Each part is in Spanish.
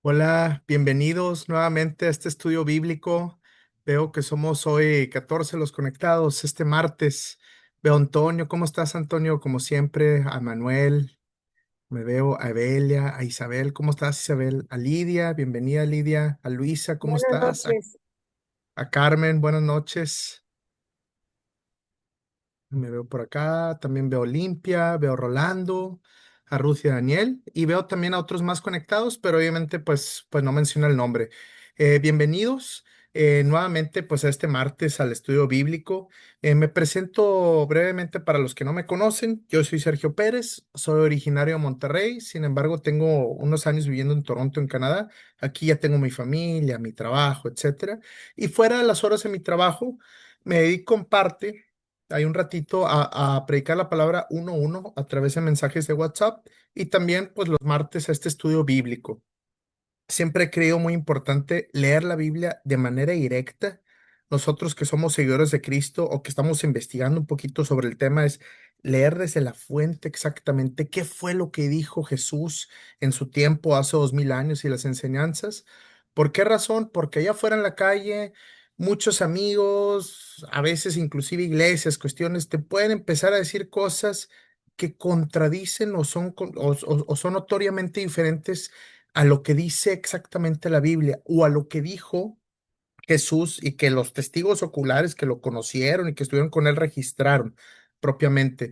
Hola, bienvenidos nuevamente a este estudio bíblico. Veo que somos hoy 14 los conectados este martes. Veo a Antonio, ¿cómo estás, Antonio? Como siempre, a Manuel, me veo a Evelia, a Isabel, ¿cómo estás, Isabel? A Lidia, bienvenida, Lidia. A Luisa, ¿cómo Buenas estás? noches. A Carmen, buenas noches. Me veo por acá, también veo Olimpia, veo Rolando, a Ruth y a Daniel, y veo también a otros más conectados, pero obviamente pues no menciona el nombre. Bienvenidos nuevamente pues a este martes al estudio bíblico. Me presento brevemente para los que no me conocen. Yo soy Sergio Pérez, soy originario de Monterrey, sin embargo tengo unos años viviendo en Toronto, en Canadá. Aquí ya tengo mi familia, mi trabajo, etcétera. Y fuera de las horas de mi trabajo, me dedico en parte hay un ratito a predicar la palabra uno a uno a través de mensajes de WhatsApp y también pues los martes a este estudio bíblico. Siempre he creído muy importante leer la Biblia de manera directa. Nosotros que somos seguidores de Cristo o que estamos investigando un poquito sobre el tema es leer desde la fuente exactamente qué fue lo que dijo Jesús en su tiempo hace 2000 años y las enseñanzas. ¿Por qué razón? Porque allá afuera en la calle muchos amigos, a veces inclusive iglesias, cuestiones, te pueden empezar a decir cosas que contradicen o son, o son notoriamente diferentes a lo que dice exactamente la Biblia o a lo que dijo Jesús y que los testigos oculares que lo conocieron y que estuvieron con él registraron propiamente.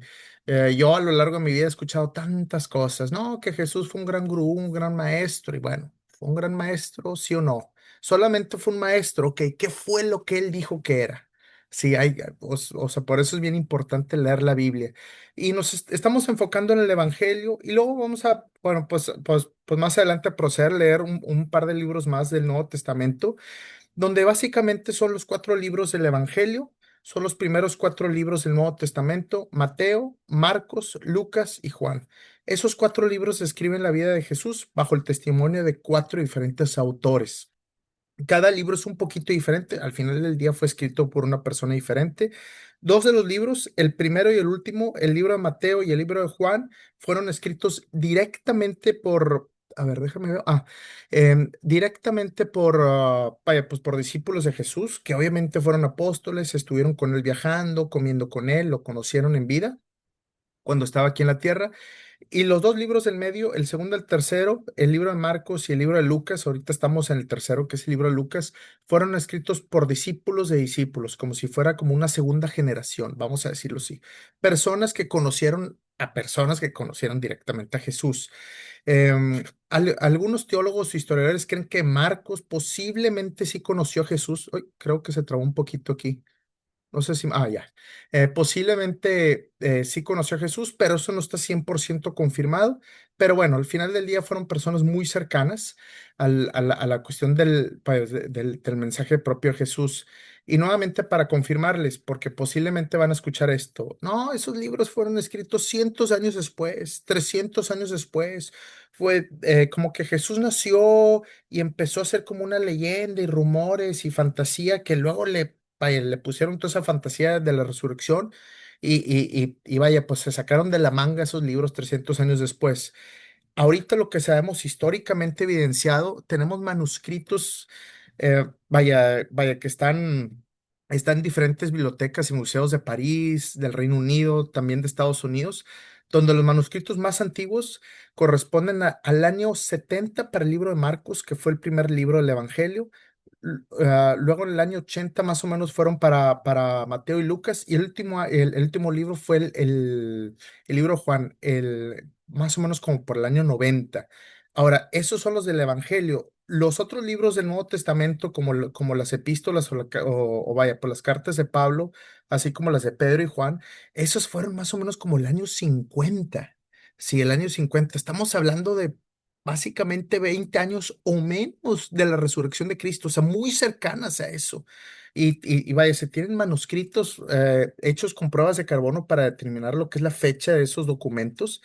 Yo a lo largo de mi vida he escuchado tantas cosas, ¿no? Que Jesús fue un gran gurú, un gran maestro, y bueno, ¿fue un gran maestro, sí o no? Solamente fue un maestro, ok, ¿qué fue lo que él dijo que era? Sí, o sea, por eso es bien importante leer la Biblia. Y estamos enfocando en el Evangelio y luego vamos a, bueno, pues más adelante proceder a leer un par de libros más del Nuevo Testamento donde básicamente son los cuatro libros del Evangelio, son los primeros cuatro libros del Nuevo Testamento: Mateo, Marcos, Lucas y Juan. Esos cuatro libros describen la vida de Jesús bajo el testimonio de cuatro diferentes autores. Cada libro es un poquito diferente. Al final del día fue escrito por una persona diferente. Dos de los libros, el primero y el último, el libro de Mateo y el libro de Juan, fueron escritos directamente por, a ver, déjame ver, directamente por, vaya, pues por discípulos de Jesús, que obviamente fueron apóstoles, estuvieron con él viajando, comiendo con él, lo conocieron en vida cuando estaba aquí en la tierra. Y los dos libros del medio, el segundo y el tercero, el libro de Marcos y el libro de Lucas, ahorita estamos en el tercero, que es el libro de Lucas, fueron escritos por discípulos de discípulos, como si fuera como una segunda generación, vamos a decirlo así. Personas que conocieron a personas que conocieron directamente a Jesús. Algunos teólogos e historiadores creen que Marcos posiblemente sí conoció a Jesús. Uy, creo que se trabó un poquito aquí. No sé si, ya. Posiblemente sí conoció a Jesús, pero eso no está 100% confirmado. Pero bueno, al final del día fueron personas muy cercanas a la cuestión pues, del mensaje propio de Jesús. Y nuevamente para confirmarles, porque posiblemente van a escuchar esto. No, esos libros fueron escritos cientos de años después, 300 años después. Fue como que Jesús nació y empezó a ser como una leyenda y rumores y fantasía que luego vaya, le pusieron toda esa fantasía de la resurrección y vaya, pues se sacaron de la manga esos libros 300 años después. Ahorita lo que sabemos históricamente evidenciado, tenemos manuscritos, vaya, que están en diferentes bibliotecas y museos de París, del Reino Unido, también de Estados Unidos, donde los manuscritos más antiguos corresponden al año 70 para el libro de Marcos, que fue el primer libro del Evangelio. Luego en el año 80 más o menos fueron para Mateo y Lucas, y el último libro fue el libro de Juan, más o menos como por el año 90. Ahora, esos son los del Evangelio. Los otros libros del Nuevo Testamento, como las epístolas o vaya, por las cartas de Pablo, así como las de Pedro y Juan, esos fueron más o menos como el año 50. Sí, el año 50. Estamos hablando de básicamente 20 años o menos de la resurrección de Cristo, o sea, muy cercanas a eso. Y vaya, se tienen manuscritos hechos con pruebas de carbono para determinar lo que es la fecha de esos documentos.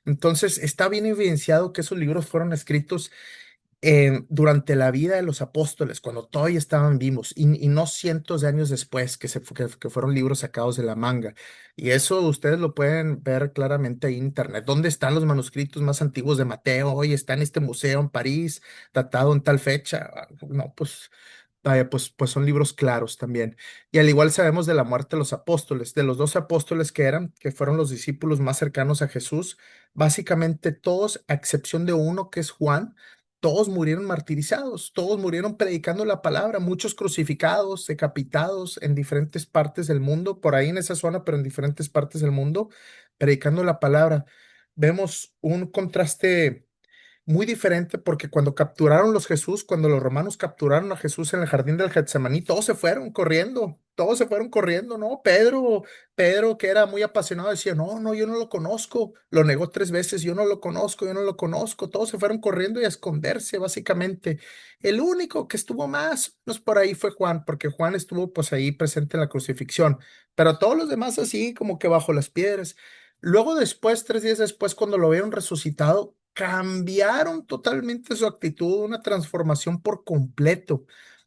Entonces, está bien evidenciado que esos libros fueron escritos durante la vida de los apóstoles, cuando todavía estaban vivos, y no cientos de años después, que fueron libros sacados de la manga. Y eso ustedes lo pueden ver claramente ahí en internet. ¿Dónde están los manuscritos más antiguos de Mateo? Hoy está en este museo en París, datado en tal fecha. No, pues, vaya, pues son libros claros también. Y al igual sabemos de la muerte de los apóstoles, de los 12 apóstoles que fueron los discípulos más cercanos a Jesús, básicamente todos, a excepción de uno que es Juan, todos murieron martirizados, todos murieron predicando la palabra, muchos crucificados, decapitados en diferentes partes del mundo, por ahí en esa zona, pero en diferentes partes del mundo, predicando la palabra. Vemos un contraste muy diferente porque cuando los romanos capturaron a Jesús en el jardín del Getsemaní, todos se fueron corriendo, ¿no? Pedro, que era muy apasionado, decía, no, no, yo no lo conozco, lo negó 3 veces, yo no lo conozco, yo no lo conozco, todos se fueron corriendo y a esconderse, básicamente. El único que estuvo más, pues por ahí fue Juan, porque Juan estuvo pues ahí presente en la crucifixión, pero todos los demás así como que bajo las piedras. Luego después, 3 días después, cuando lo vieron resucitado, cambiaron totalmente su actitud, una transformación por completo.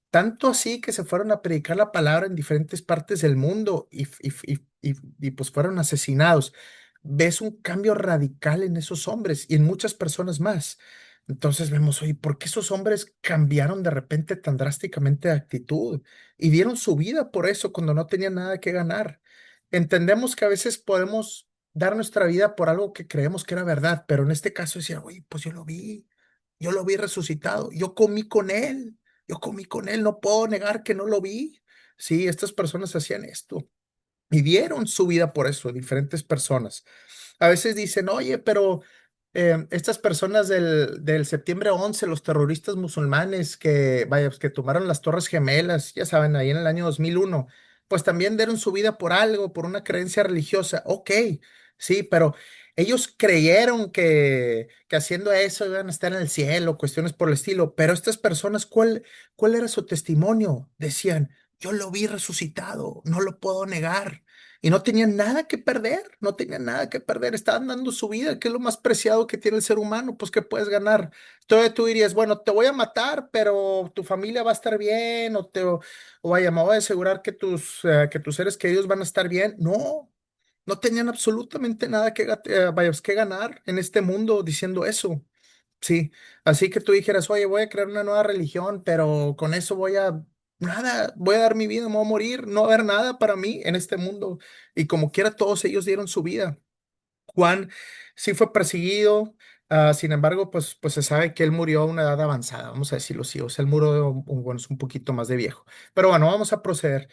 Tanto así que se fueron a predicar la palabra en diferentes partes del mundo y pues fueron asesinados. Ves un cambio radical en esos hombres y en muchas personas más. Entonces vemos, oye, ¿por qué esos hombres cambiaron de repente tan drásticamente de actitud y dieron su vida por eso cuando no tenían nada que ganar? Entendemos que a veces podemos dar nuestra vida por algo que creemos que era verdad, pero en este caso decía, oye, pues yo lo vi resucitado, yo comí con él, no puedo negar que no lo vi. Sí, estas personas hacían esto y dieron su vida por eso, diferentes personas. A veces dicen, oye, pero estas personas del septiembre 11, los terroristas musulmanes que, vaya, pues, que tomaron las Torres Gemelas, ya saben, ahí en el año 2001, pues también dieron su vida por algo, por una creencia religiosa. Ok, sí, pero ellos creyeron que haciendo eso iban a estar en el cielo, cuestiones por el estilo. Pero estas personas, ¿cuál era su testimonio? Decían, yo lo vi resucitado, no lo puedo negar. Y no tenían nada que perder, no tenían nada que perder, estaban dando su vida, que es lo más preciado que tiene el ser humano, pues que puedes ganar. Entonces tú dirías, bueno, te voy a matar, pero tu familia va a estar bien, o vaya, me voy a asegurar que tus seres queridos van a estar bien. No, no tenían absolutamente nada que ganar en este mundo diciendo eso. Sí, así que tú dijeras, oye, voy a crear una nueva religión, pero con eso nada, voy a dar mi vida, me voy a morir, no va a haber nada para mí en este mundo. Y como quiera, todos ellos dieron su vida. Juan sí fue perseguido, sin embargo, pues se sabe que él murió a una edad avanzada, vamos a decirlo así, o sea, él murió, bueno, es un poquito más de viejo. Pero bueno, vamos a proceder.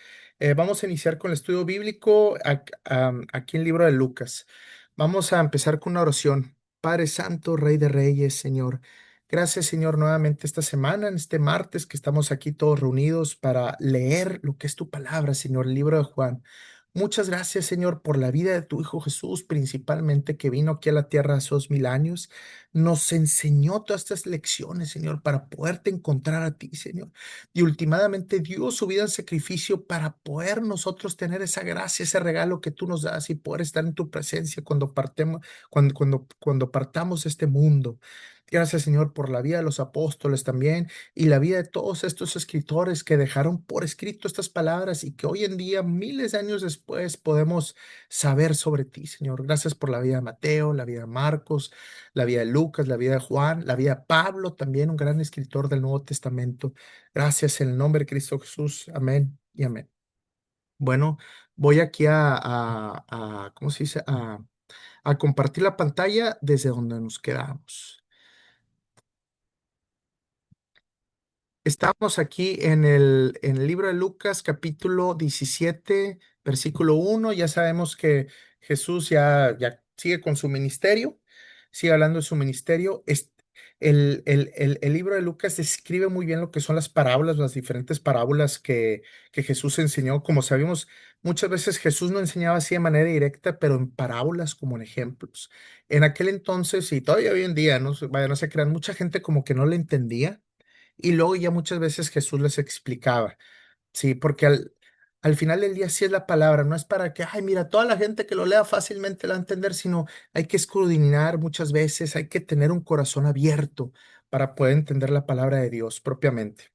Vamos a iniciar con el estudio bíblico aquí en el libro de Lucas. Vamos a empezar con una oración. Padre Santo, Rey de Reyes, Señor. Gracias, Señor, nuevamente esta semana, en este martes que estamos aquí todos reunidos para leer lo que es tu palabra, Señor, el libro de Juan. Muchas gracias, Señor, por la vida de tu Hijo Jesús, principalmente que vino aquí a la tierra hace 2000 años. Nos enseñó todas estas lecciones, Señor, para poderte encontrar a ti, Señor. Y últimamente dio su vida en sacrificio para poder nosotros tener esa gracia, ese regalo que tú nos das y poder estar en tu presencia cuando partamos de este mundo. Gracias, Señor, por la vida de los apóstoles también y la vida de todos estos escritores que dejaron por escrito estas palabras y que hoy en día, miles de años después, podemos saber sobre ti, Señor. Gracias por la vida de Mateo, la vida de Marcos, la vida de Lucas, la vida de Juan, la vida de Pablo, también un gran escritor del Nuevo Testamento. Gracias en el nombre de Cristo Jesús. Amén y amén. Bueno, voy aquí ¿cómo se dice? A compartir la pantalla desde donde nos quedamos. Estamos aquí en el libro de Lucas, capítulo 17, versículo 1. Ya sabemos que Jesús ya sigue con su ministerio, sigue hablando de su ministerio. El libro de Lucas describe muy bien lo que son las parábolas, las diferentes parábolas que Jesús enseñó. Como sabemos, muchas veces Jesús no enseñaba así de manera directa, pero en parábolas como en ejemplos. En aquel entonces, y todavía hoy en día, vaya, no se crean, mucha gente como que no le entendía y luego ya muchas veces Jesús les explicaba, sí, porque al final del día sí es la palabra, no es para que, ay, mira, toda la gente que lo lea fácilmente la va a entender, sino hay que escudriñar muchas veces, hay que tener un corazón abierto para poder entender la palabra de Dios propiamente.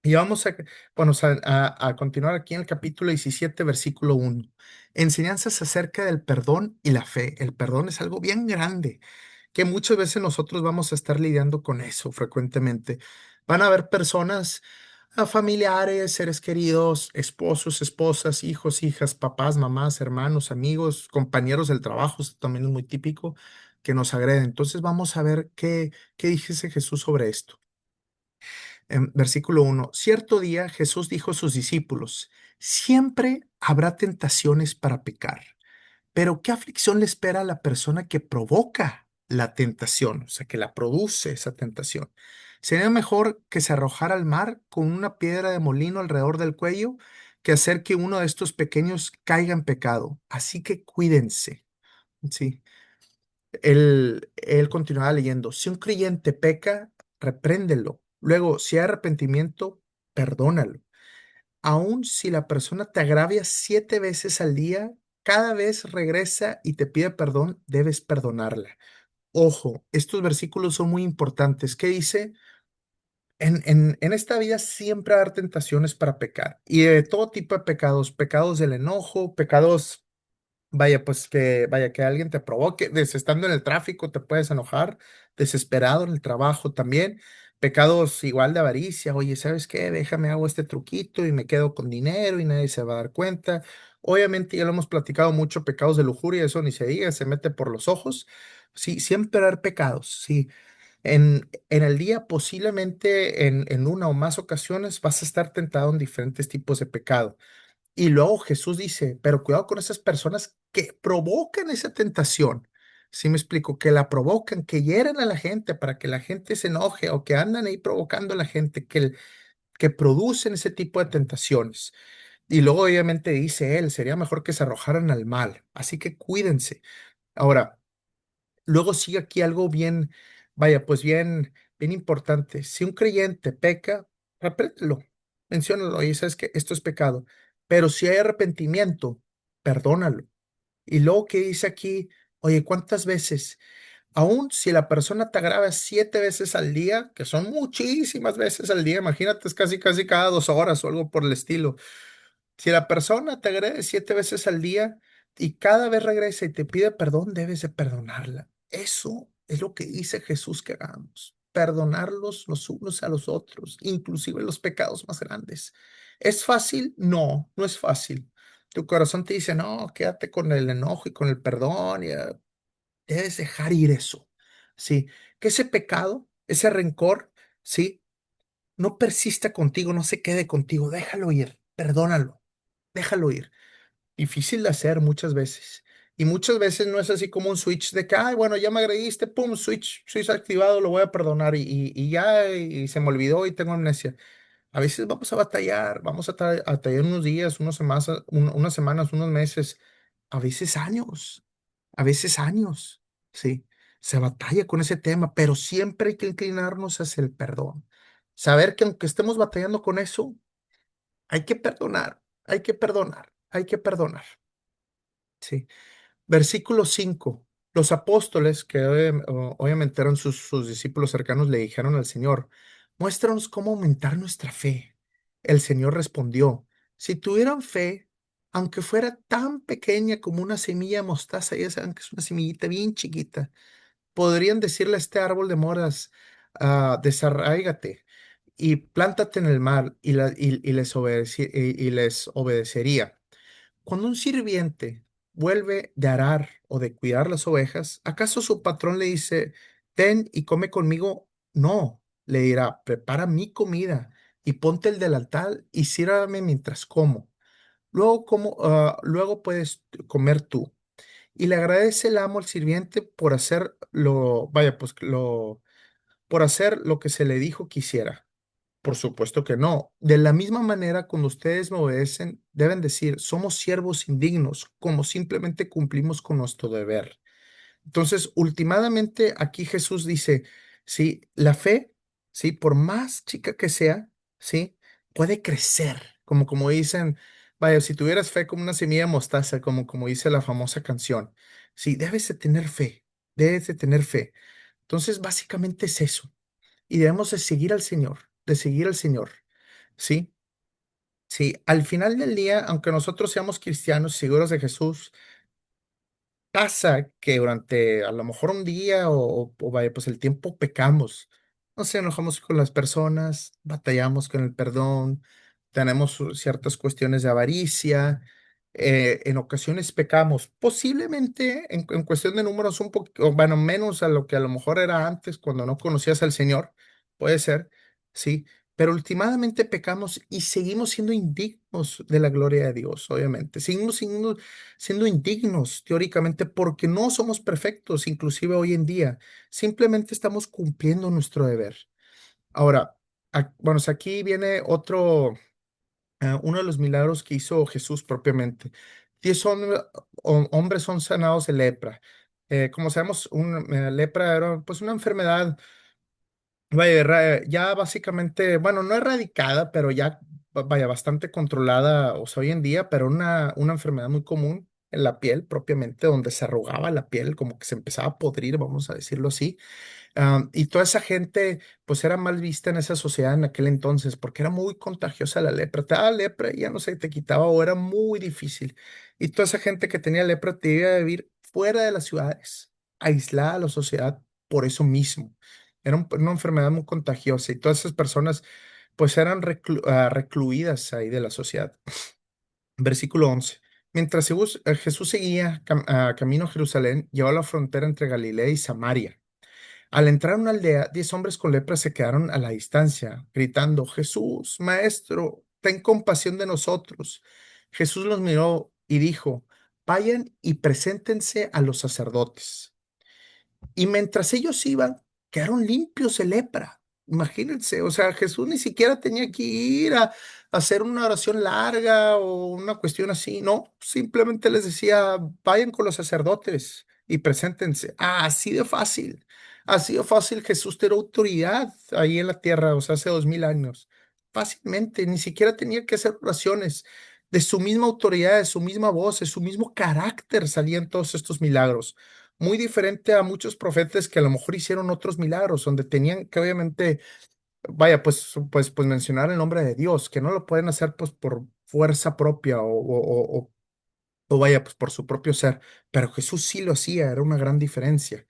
Y vamos a, bueno, a continuar aquí en el capítulo 17 versículo 1. Enseñanzas acerca del perdón y la fe. El perdón es algo bien grande, que muchas veces nosotros vamos a estar lidiando con eso frecuentemente. Van a haber personas, familiares, seres queridos, esposos, esposas, hijos, hijas, papás, mamás, hermanos, amigos, compañeros del trabajo, esto también es muy típico, que nos agreden. Entonces vamos a ver qué dice Jesús sobre esto. En versículo 1, cierto día Jesús dijo a sus discípulos, siempre habrá tentaciones para pecar, pero ¿qué aflicción le espera a la persona que provoca la tentación? O sea, que la produce esa tentación. Sería mejor que se arrojara al mar con una piedra de molino alrededor del cuello que hacer que uno de estos pequeños caiga en pecado. Así que cuídense. Sí. Él continuaba leyendo, si un creyente peca, repréndelo. Luego, si hay arrepentimiento, perdónalo. Aun si la persona te agravia 7 veces al día, cada vez regresa y te pide perdón, debes perdonarla. Ojo, estos versículos son muy importantes. ¿Qué dice? En esta vida siempre va a haber tentaciones para pecar y de todo tipo de pecados, pecados del enojo, pecados. Vaya, pues que alguien te provoque, estando en el tráfico te puedes enojar, desesperado en el trabajo también, pecados igual de avaricia, oye, ¿sabes qué? Déjame hago este truquito y me quedo con dinero y nadie se va a dar cuenta. Obviamente ya lo hemos platicado mucho, pecados de lujuria, eso ni se diga, se mete por los ojos. Sí, siempre hay pecados, sí. En el día, posiblemente en una o más ocasiones, vas a estar tentado en diferentes tipos de pecado. Y luego Jesús dice, pero cuidado con esas personas que provocan esa tentación. ¿Sí me explico? Que la provocan, que hieren a la gente para que la gente se enoje o que andan ahí provocando a la gente, que producen ese tipo de tentaciones. Y luego obviamente dice él, sería mejor que se arrojaran al mal. Así que cuídense. Ahora, luego sigue aquí algo bien, vaya, pues bien importante. Si un creyente peca, repréndelo, menciónalo y sabes que esto es pecado. Pero si hay arrepentimiento, perdónalo. Y luego que dice aquí, oye, ¿cuántas veces? Aún si la persona te agrava 7 veces al día, que son muchísimas veces al día, imagínate, es casi cada 2 horas o algo por el estilo. Si la persona te agrede 7 veces al día y cada vez regresa y te pide perdón, debes de perdonarla. Eso es lo que dice Jesús que hagamos. Perdonarlos los unos a los otros, inclusive los pecados más grandes. ¿Es fácil? No, no es fácil. Tu corazón te dice, no, quédate con el enojo y con el perdón. Debes dejar ir eso. Sí, que ese pecado, ese rencor, sí, no persista contigo, no se quede contigo. Déjalo ir, perdónalo. Déjalo ir. Difícil de hacer muchas veces. Y muchas veces no es así como un switch de que, ay, bueno, ya me agrediste, pum, switch activado, lo voy a perdonar y ya, y se me olvidó y tengo amnesia. A veces vamos a batallar, vamos a batallar unos días, unas semanas, unos meses, a veces años, sí. Se batalla con ese tema, pero siempre hay que inclinarnos hacia el perdón. Saber que aunque estemos batallando con eso, hay que perdonar, hay que perdonar, hay que perdonar. Sí. Versículo 5. Los apóstoles, que obviamente eran sus discípulos cercanos, le dijeron al Señor, muéstranos cómo aumentar nuestra fe. El Señor respondió, si tuvieran fe, aunque fuera tan pequeña como una semilla de mostaza, ya saben que es una semillita bien chiquita, podrían decirle a este árbol de moras, desarráigate y plántate en el mar y les obedecería. Cuando un sirviente vuelve de arar o de cuidar las ovejas, ¿acaso su patrón le dice, ten y come conmigo? No, le dirá, prepara mi comida y ponte el delantal y sírvame mientras como. Luego puedes comer tú. Y le agradece el amo al sirviente por hacer por hacer lo que se le dijo que hiciera. Por supuesto que no. De la misma manera, cuando ustedes me obedecen, deben decir, somos siervos indignos, como simplemente cumplimos con nuestro deber. Entonces, últimamente aquí Jesús dice, sí, la fe, sí, por más chica que sea, sí, puede crecer, como dicen, vaya, si tuvieras fe como una semilla de mostaza, como dice la famosa canción, sí, debes de tener fe, debes de tener fe. Entonces, básicamente es eso. y debemos de seguir al Señor, de seguir al Señor, ¿sí? Sí, al final del día, aunque nosotros seamos cristianos seguros de Jesús, pasa que durante a lo mejor un día o vaya, pues el tiempo pecamos, nos enojamos con las personas, batallamos con el perdón, tenemos ciertas cuestiones de avaricia, en ocasiones pecamos, posiblemente en cuestión de números un poco, bueno, menos a lo que a lo mejor era antes cuando no conocías al Señor, puede ser, sí, pero últimamente pecamos y seguimos siendo indignos de la gloria de Dios, obviamente, seguimos siendo indignos teóricamente porque no somos perfectos, inclusive hoy en día. Simplemente estamos cumpliendo nuestro deber. Ahora, bueno, o sea, aquí viene uno de los milagros que hizo Jesús propiamente. 10 hombres son sanados de lepra. Como sabemos, lepra era pues una enfermedad. Vaya, ya básicamente, bueno, no erradicada, pero ya, vaya, bastante controlada, o sea, hoy en día, pero una enfermedad muy común en la piel propiamente, donde se arrugaba la piel, como que se empezaba a podrir, vamos a decirlo así. Y toda esa gente, pues era mal vista en esa sociedad en aquel entonces, porque era muy contagiosa la lepra. Te daba lepra y ya no se te quitaba o era muy difícil. Y toda esa gente que tenía lepra te iba a vivir fuera de las ciudades, aislada de la sociedad por eso mismo. Era una enfermedad muy contagiosa y todas esas personas, pues eran recluidas ahí de la sociedad. Versículo 11. Mientras Jesús seguía camino a Jerusalén, llegó a la frontera entre Galilea y Samaria. Al entrar a una aldea, 10 hombres con lepra se quedaron a la distancia, gritando, Jesús, Maestro, ten compasión de nosotros. Jesús los miró y dijo, vayan y preséntense a los sacerdotes. Y mientras ellos iban, quedaron limpios de lepra. Imagínense, o sea, Jesús ni siquiera tenía que ir a hacer una oración larga o una cuestión así, no, simplemente les decía, vayan con los sacerdotes y preséntense. Ah, así de fácil Jesús tenía autoridad ahí en la tierra, o sea, hace 2000 años. Fácilmente, ni siquiera tenía que hacer oraciones. De su misma autoridad, de su misma voz, de su mismo carácter salían todos estos milagros muy diferente a muchos profetas que a lo mejor hicieron otros milagros, donde tenían que obviamente, vaya, pues mencionar el nombre de Dios, que no lo pueden hacer pues por fuerza propia o vaya, pues por su propio ser, pero Jesús sí lo hacía, era una gran diferencia.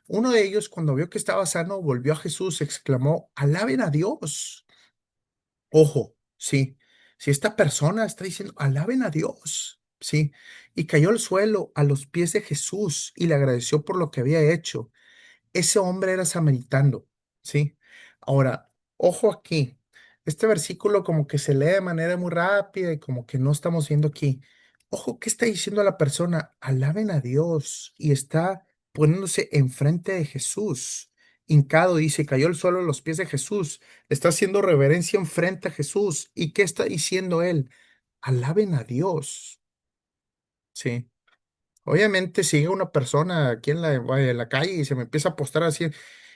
Uno de ellos, cuando vio que estaba sano, volvió a Jesús, exclamó, alaben a Dios. Ojo, sí, si esta persona está diciendo, alaben a Dios, sí, y cayó al suelo a los pies de Jesús y le agradeció por lo que había hecho. Ese hombre era samaritano, ¿sí? Ahora, ojo aquí, este versículo como que se lee de manera muy rápida y como que no estamos viendo aquí. Ojo, ¿qué está diciendo la persona? Alaben a Dios y está poniéndose enfrente de Jesús. Hincado, dice, cayó al suelo a los pies de Jesús. Está haciendo reverencia enfrente a Jesús. ¿Y qué está diciendo él? Alaben a Dios, ¿sí? Obviamente, si llega una persona aquí vaya, en la calle y se me empieza a postar así,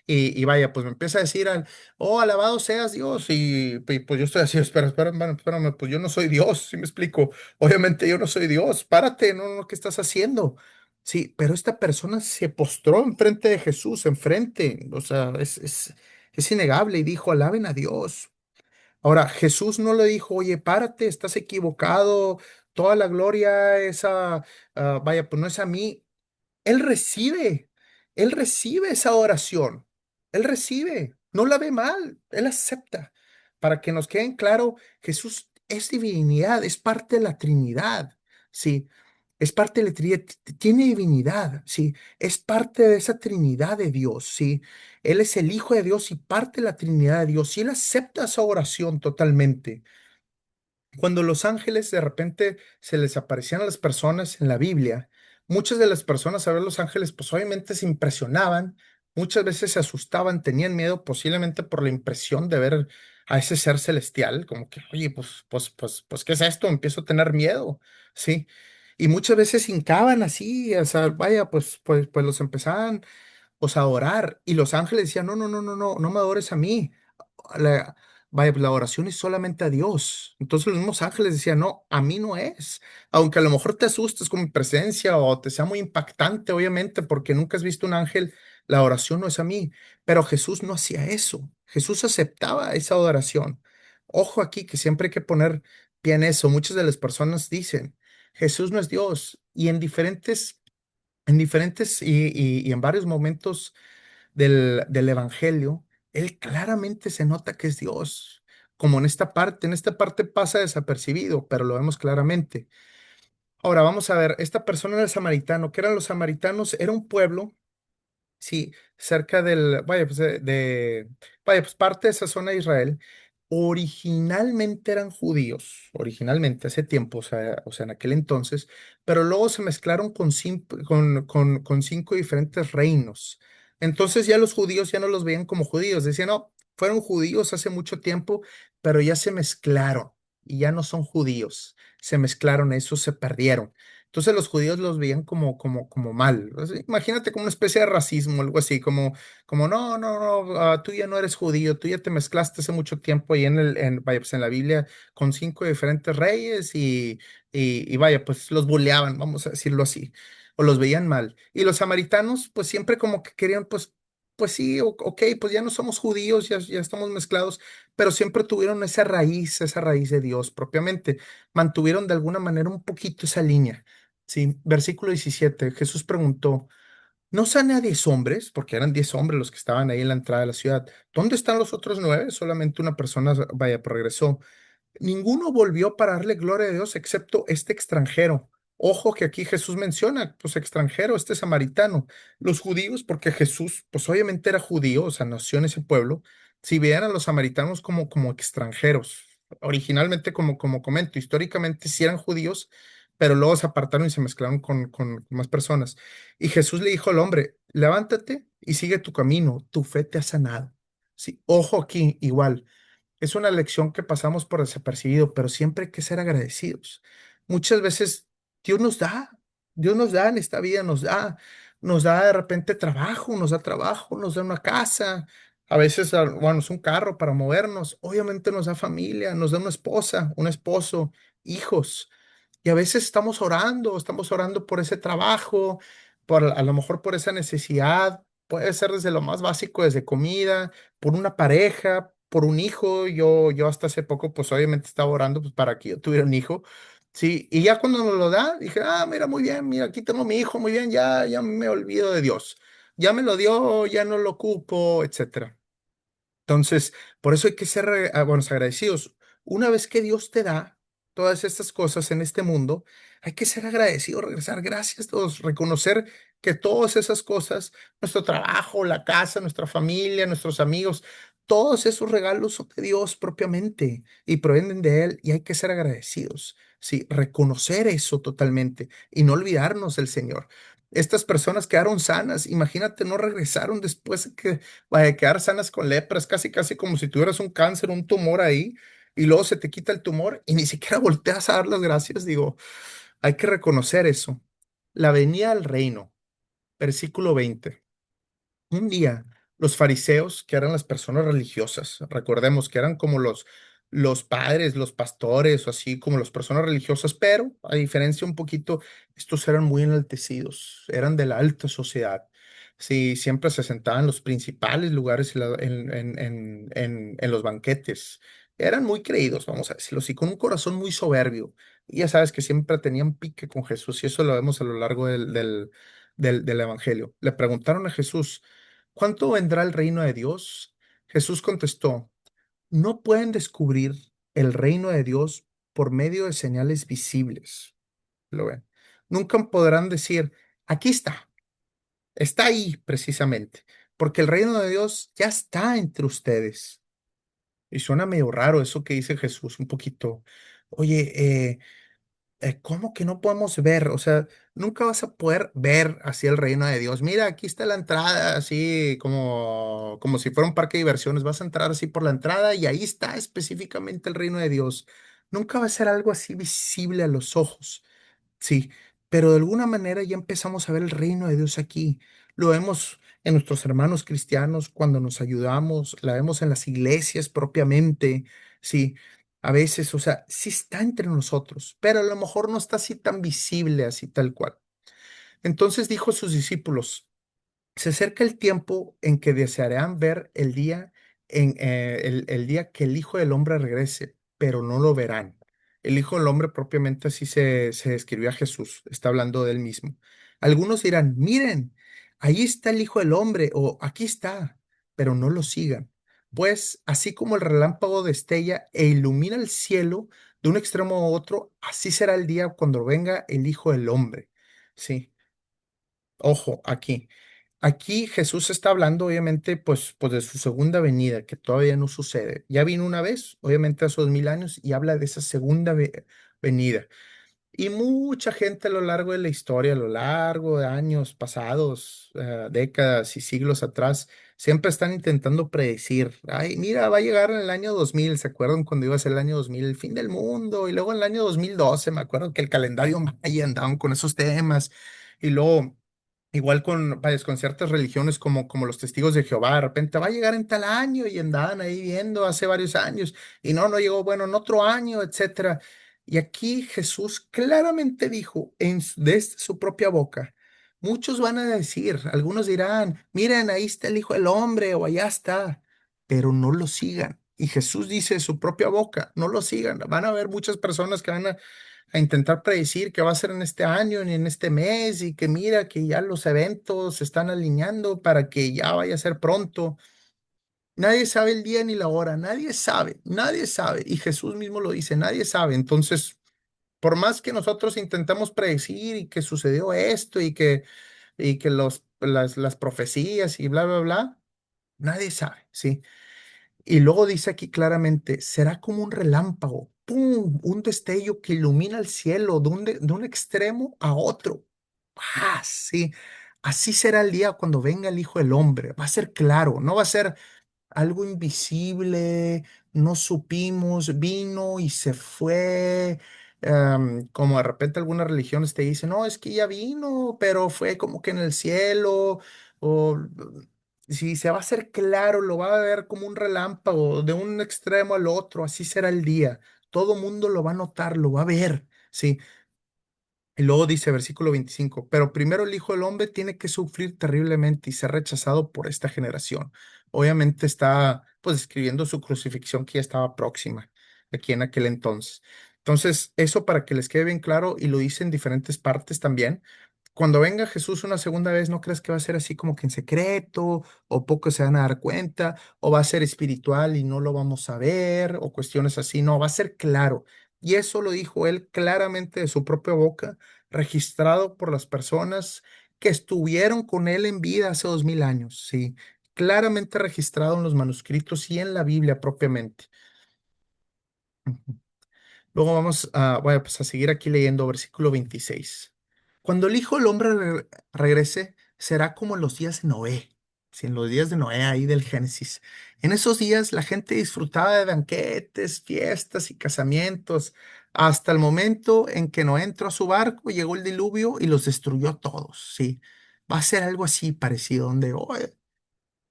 y vaya, pues me empieza a decir, oh, alabado seas Dios, y pues yo estoy así, espérame, pues yo no soy Dios, ¿sí me explico? Obviamente yo no soy Dios, párate, no, no, ¿qué estás haciendo? Sí, pero esta persona se postró enfrente de Jesús, enfrente, o sea, es innegable, y dijo, alaben a Dios. Ahora, Jesús no le dijo, oye, párate, estás equivocado, toda la gloria esa, vaya, pues no es a mí. Él recibe, él recibe esa oración, él recibe, no la ve mal, él acepta. Para que nos quede claro, Jesús es divinidad, es parte de la Trinidad, sí, es parte de la Trinidad, tiene divinidad, sí, es parte de esa Trinidad de Dios, sí. Él es el Hijo de Dios y parte de la Trinidad de Dios, y él acepta esa oración totalmente. Cuando los ángeles de repente se les aparecían a las personas en la Biblia, muchas de las personas a ver los ángeles, pues obviamente se impresionaban, muchas veces se asustaban, tenían miedo, posiblemente por la impresión de ver a ese ser celestial, como que, oye, pues, ¿qué es esto? Empiezo a tener miedo, ¿sí? Y muchas veces hincaban así, o sea, vaya, pues los empezaban o sea, orar. Y los ángeles decían, no, no, no, no, no, no me adores a mí. La, vaya, la oración es solamente a Dios. Entonces los mismos ángeles decían, no, a mí no es. Aunque a lo mejor te asustes con mi presencia o te sea muy impactante, obviamente, porque nunca has visto un ángel, la oración no es a mí. Pero Jesús no hacía eso. Jesús aceptaba esa adoración. Ojo aquí que siempre hay que poner bien eso. Muchas de las personas dicen, Jesús no es Dios. Y en diferentes y en varios momentos del Evangelio, Él claramente se nota que es Dios. Como en esta parte pasa desapercibido, pero lo vemos claramente. Ahora vamos a ver, esta persona era el samaritano. ¿Qué eran los samaritanos? Era un pueblo. Sí, cerca vaya, pues vaya, pues parte de esa zona de Israel, originalmente eran judíos, originalmente hace tiempo, o sea, en aquel entonces, pero luego se mezclaron con cinco diferentes reinos. Entonces ya los judíos ya no los veían como judíos, decían, no, fueron judíos hace mucho tiempo, pero ya se mezclaron y ya no son judíos, se mezclaron, esos se perdieron. Entonces los judíos los veían como mal. O sea, imagínate como una especie de racismo, algo así, como no, no, no, tú ya no eres judío, tú ya te mezclaste hace mucho tiempo ahí vaya, pues en la Biblia con cinco diferentes reyes y vaya, pues los bulleaban, vamos a decirlo así, o los veían mal. Y los samaritanos, pues siempre como que querían, pues sí, ok, pues ya no somos judíos, ya estamos mezclados, pero siempre tuvieron esa raíz de Dios propiamente, mantuvieron de alguna manera un poquito esa línea. Sí, versículo 17. Jesús preguntó, ¿no sana a 10 hombres? Porque eran 10 hombres los que estaban ahí en la entrada de la ciudad. ¿Dónde están los otros 9? Solamente una persona, vaya, progresó. Ninguno volvió para darle gloria a Dios excepto este extranjero. Ojo que aquí Jesús menciona, pues extranjero, este samaritano. Los judíos, porque Jesús, pues obviamente era judío, o sea, nació en ese pueblo, si veían a los samaritanos como extranjeros. Originalmente, como comento, históricamente sí eran judíos, pero luego se apartaron y se mezclaron con más personas. Y Jesús le dijo al hombre, levántate y sigue tu camino, tu fe te ha sanado. Sí, ojo aquí, igual. Es una lección que pasamos por desapercibido, pero siempre hay que ser agradecidos. Muchas veces Dios nos da, Dios nos da en esta vida, nos da de repente trabajo, nos da una casa, a veces, bueno, es un carro para movernos, obviamente nos da familia, nos da una esposa, un esposo, hijos. Y a veces estamos orando por ese trabajo, a lo mejor por esa necesidad, puede ser desde lo más básico, desde comida, por una pareja, por un hijo. Yo hasta hace poco, pues obviamente estaba orando pues, para que yo tuviera un hijo. Sí, y ya cuando nos lo da, dije, mira, muy bien, mira, aquí tengo mi hijo, muy bien, ya me olvido de Dios. Ya me lo dio, ya no lo ocupo, etcétera. Entonces, por eso hay que ser, buenos, agradecidos. Una vez que Dios te da todas estas cosas en este mundo, hay que ser agradecido, regresar gracias a Dios, reconocer que todas esas cosas, nuestro trabajo, la casa, nuestra familia, nuestros amigos, todos esos regalos son de Dios propiamente y provienen de Él y hay que ser agradecidos. Sí, reconocer eso totalmente y no olvidarnos del Señor. Estas personas quedaron sanas, imagínate, no regresaron después de que vaya, quedar sanas con lepra, es casi, casi como si tuvieras un cáncer, un tumor ahí, y luego se te quita el tumor y ni siquiera volteas a dar las gracias. Digo, hay que reconocer eso. La venida al reino, versículo 20. Un día, los fariseos, que eran las personas religiosas, recordemos que eran como los padres, los pastores, o así como las personas religiosas, pero a diferencia un poquito, estos eran muy enaltecidos, eran de la alta sociedad. Sí, siempre se sentaban en los principales lugares en los banquetes. Eran muy creídos, vamos a decirlo así, con un corazón muy soberbio. Y ya sabes que siempre tenían pique con Jesús, y eso lo vemos a lo largo del Evangelio. Le preguntaron a Jesús, ¿cuánto vendrá el reino de Dios? Jesús contestó, no pueden descubrir el reino de Dios por medio de señales visibles. ¿Lo ven? Nunca podrán decir, aquí está ahí precisamente, porque el reino de Dios ya está entre ustedes. Y suena medio raro eso que dice Jesús, un poquito. Oye, ¿cómo que no podemos ver? O sea, nunca vas a poder ver así el reino de Dios. Mira, aquí está la entrada, así como si fuera un parque de diversiones. Vas a entrar así por la entrada y ahí está específicamente el reino de Dios. Nunca va a ser algo así visible a los ojos. Sí, pero de alguna manera ya empezamos a ver el reino de Dios aquí. Lo vemos en nuestros hermanos cristianos cuando nos ayudamos, la vemos en las iglesias propiamente, sí, a veces, o sea, sí está entre nosotros, pero a lo mejor no está así tan visible, así tal cual. Entonces dijo a sus discípulos, se acerca el tiempo en que desearán ver el día el día que el Hijo del Hombre regrese, pero no lo verán. El Hijo del Hombre propiamente así se describió a Jesús, está hablando de él mismo. Algunos dirán, miren, ahí está el Hijo del Hombre o aquí está, pero no lo sigan. Pues así como el relámpago destella e ilumina el cielo de un extremo a otro, así será el día cuando venga el Hijo del Hombre. Sí, ojo, aquí. Aquí Jesús está hablando, obviamente, pues de su segunda venida, que todavía no sucede. Ya vino una vez, obviamente hace 2000 años, y habla de esa segunda venida. Y mucha gente a lo largo de la historia, a lo largo de años pasados, décadas y siglos atrás, siempre están intentando predecir, ay, mira, va a llegar en el año 2000. ¿Se acuerdan cuando iba a ser el año 2000, el fin del mundo? Y luego en el año 2012, me acuerdo que el calendario maya andaban con esos temas. Y luego igual con, vayas, con ciertas religiones como los testigos de Jehová, de repente va a llegar en tal año y andaban ahí viendo hace varios años y no llegó, bueno, en otro año, etcétera. Y aquí Jesús claramente dijo desde su propia boca, muchos van a decir, algunos dirán, miren, ahí está el Hijo del Hombre o allá está, pero no lo sigan. Y Jesús dice de su propia boca, no lo sigan. Van a haber muchas personas que van a intentar predecir qué va a ser en este año ni en este mes y que mira que ya los eventos se están alineando para que ya vaya a ser pronto. Nadie sabe el día ni la hora, nadie sabe, nadie sabe. Y Jesús mismo lo dice, nadie sabe. Entonces, por más que nosotros intentamos predecir y que sucedió esto y que las profecías y bla, bla, bla, nadie sabe, ¿sí? Y luego dice aquí claramente, será como un relámpago, ¡pum! Un destello que ilumina el cielo de un extremo a otro. Ah, sí, así será el día cuando venga el Hijo del Hombre. Va a ser claro, no va a ser algo invisible, no supimos, vino y se fue. Como de repente algunas religiones te dicen, no, es que ya vino, pero fue como que en el cielo, o si se va a hacer claro, lo va a ver como un relámpago de un extremo al otro, así será el día. Todo mundo lo va a notar, lo va a ver, sí. Y luego dice versículo 25, pero primero el Hijo del Hombre tiene que sufrir terriblemente y ser rechazado por esta generación. Obviamente está pues escribiendo su crucifixión que ya estaba próxima aquí en aquel entonces. Entonces, eso para que les quede bien claro y lo dice en diferentes partes también. Cuando venga Jesús una segunda vez, no creas que va a ser así como que en secreto o pocos se van a dar cuenta o va a ser espiritual y no lo vamos a ver o cuestiones así. No, va a ser claro. Y eso lo dijo él claramente de su propia boca, registrado por las personas que estuvieron con él en vida hace 2000 años, sí, claramente registrado en los manuscritos y en la Biblia propiamente. Ujú. Luego vamos bueno, pues a seguir aquí leyendo versículo 26. Cuando el Hijo del Hombre regrese, será como en los días de Noé. Sí, en los días de Noé, ahí del Génesis. En esos días la gente disfrutaba de banquetes, fiestas y casamientos, hasta el momento en que Noé entró a su barco, llegó el diluvio y los destruyó a todos. Sí, va a ser algo así parecido, donde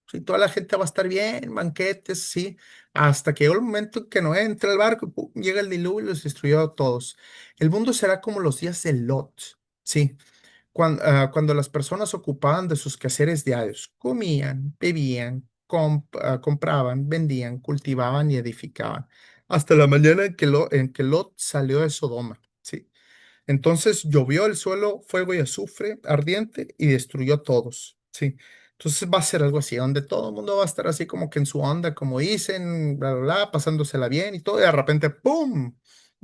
sí, toda la gente va a estar bien, banquetes, sí, hasta que llegó el momento en que no entra el barco, y ¡pum! Llega el diluvio y los destruyó a todos. El mundo será como los días de Lot, sí, cuando las personas ocupaban de sus quehaceres diarios, comían, bebían, compraban, vendían, cultivaban y edificaban, hasta la mañana en que Lot salió de Sodoma, sí. Entonces llovió el suelo fuego y azufre ardiente y destruyó a todos. Sí. Entonces va a ser algo así, donde todo el mundo va a estar así como que en su onda, como dicen, bla, bla, bla, pasándosela bien y todo, y de repente, ¡pum!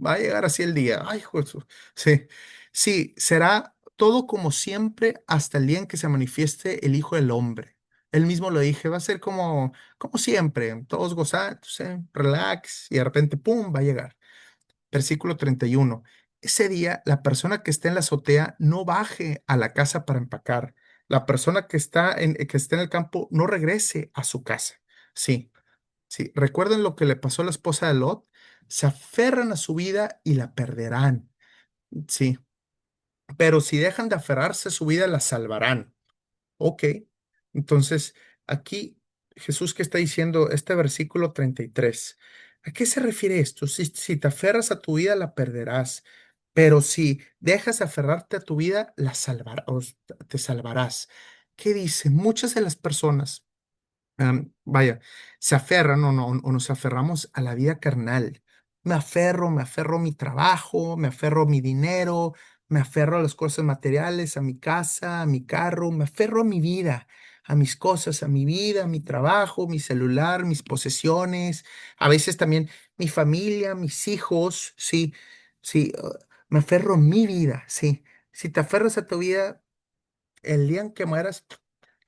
Va a llegar así el día. Ay, Jesús. Sí. Sí, será todo como siempre hasta el día en que se manifieste el Hijo del Hombre. Él mismo lo dije, va a ser como siempre, todos gozándose, relax, y de repente, ¡pum! Va a llegar. Versículo 31. Ese día, la persona que esté en la azotea no baje a la casa para empacar. La persona que esté en el campo no regrese a su casa. Sí, sí. Recuerden lo que le pasó a la esposa de Lot. Se aferran a su vida y la perderán. Sí, pero si dejan de aferrarse a su vida, la salvarán. Ok, entonces aquí Jesús que está diciendo este versículo 33, ¿a qué se refiere esto? Si te aferras a tu vida, la perderás, pero si dejas de aferrarte a tu vida, la salvarás, te salvarás. ¿Qué dice? Muchas de las personas Vaya, se aferran o nos aferramos a la vida carnal. Me aferro a mi trabajo, me aferro a mi dinero, me aferro a las cosas materiales, a mi casa, a mi carro, me aferro a mi vida, a mis cosas, a mi vida, a mi trabajo, mi celular, mis posesiones, a veces también mi familia, mis hijos, sí, sí, me aferro a mi vida, sí. Si te aferras a tu vida, el día en que mueras,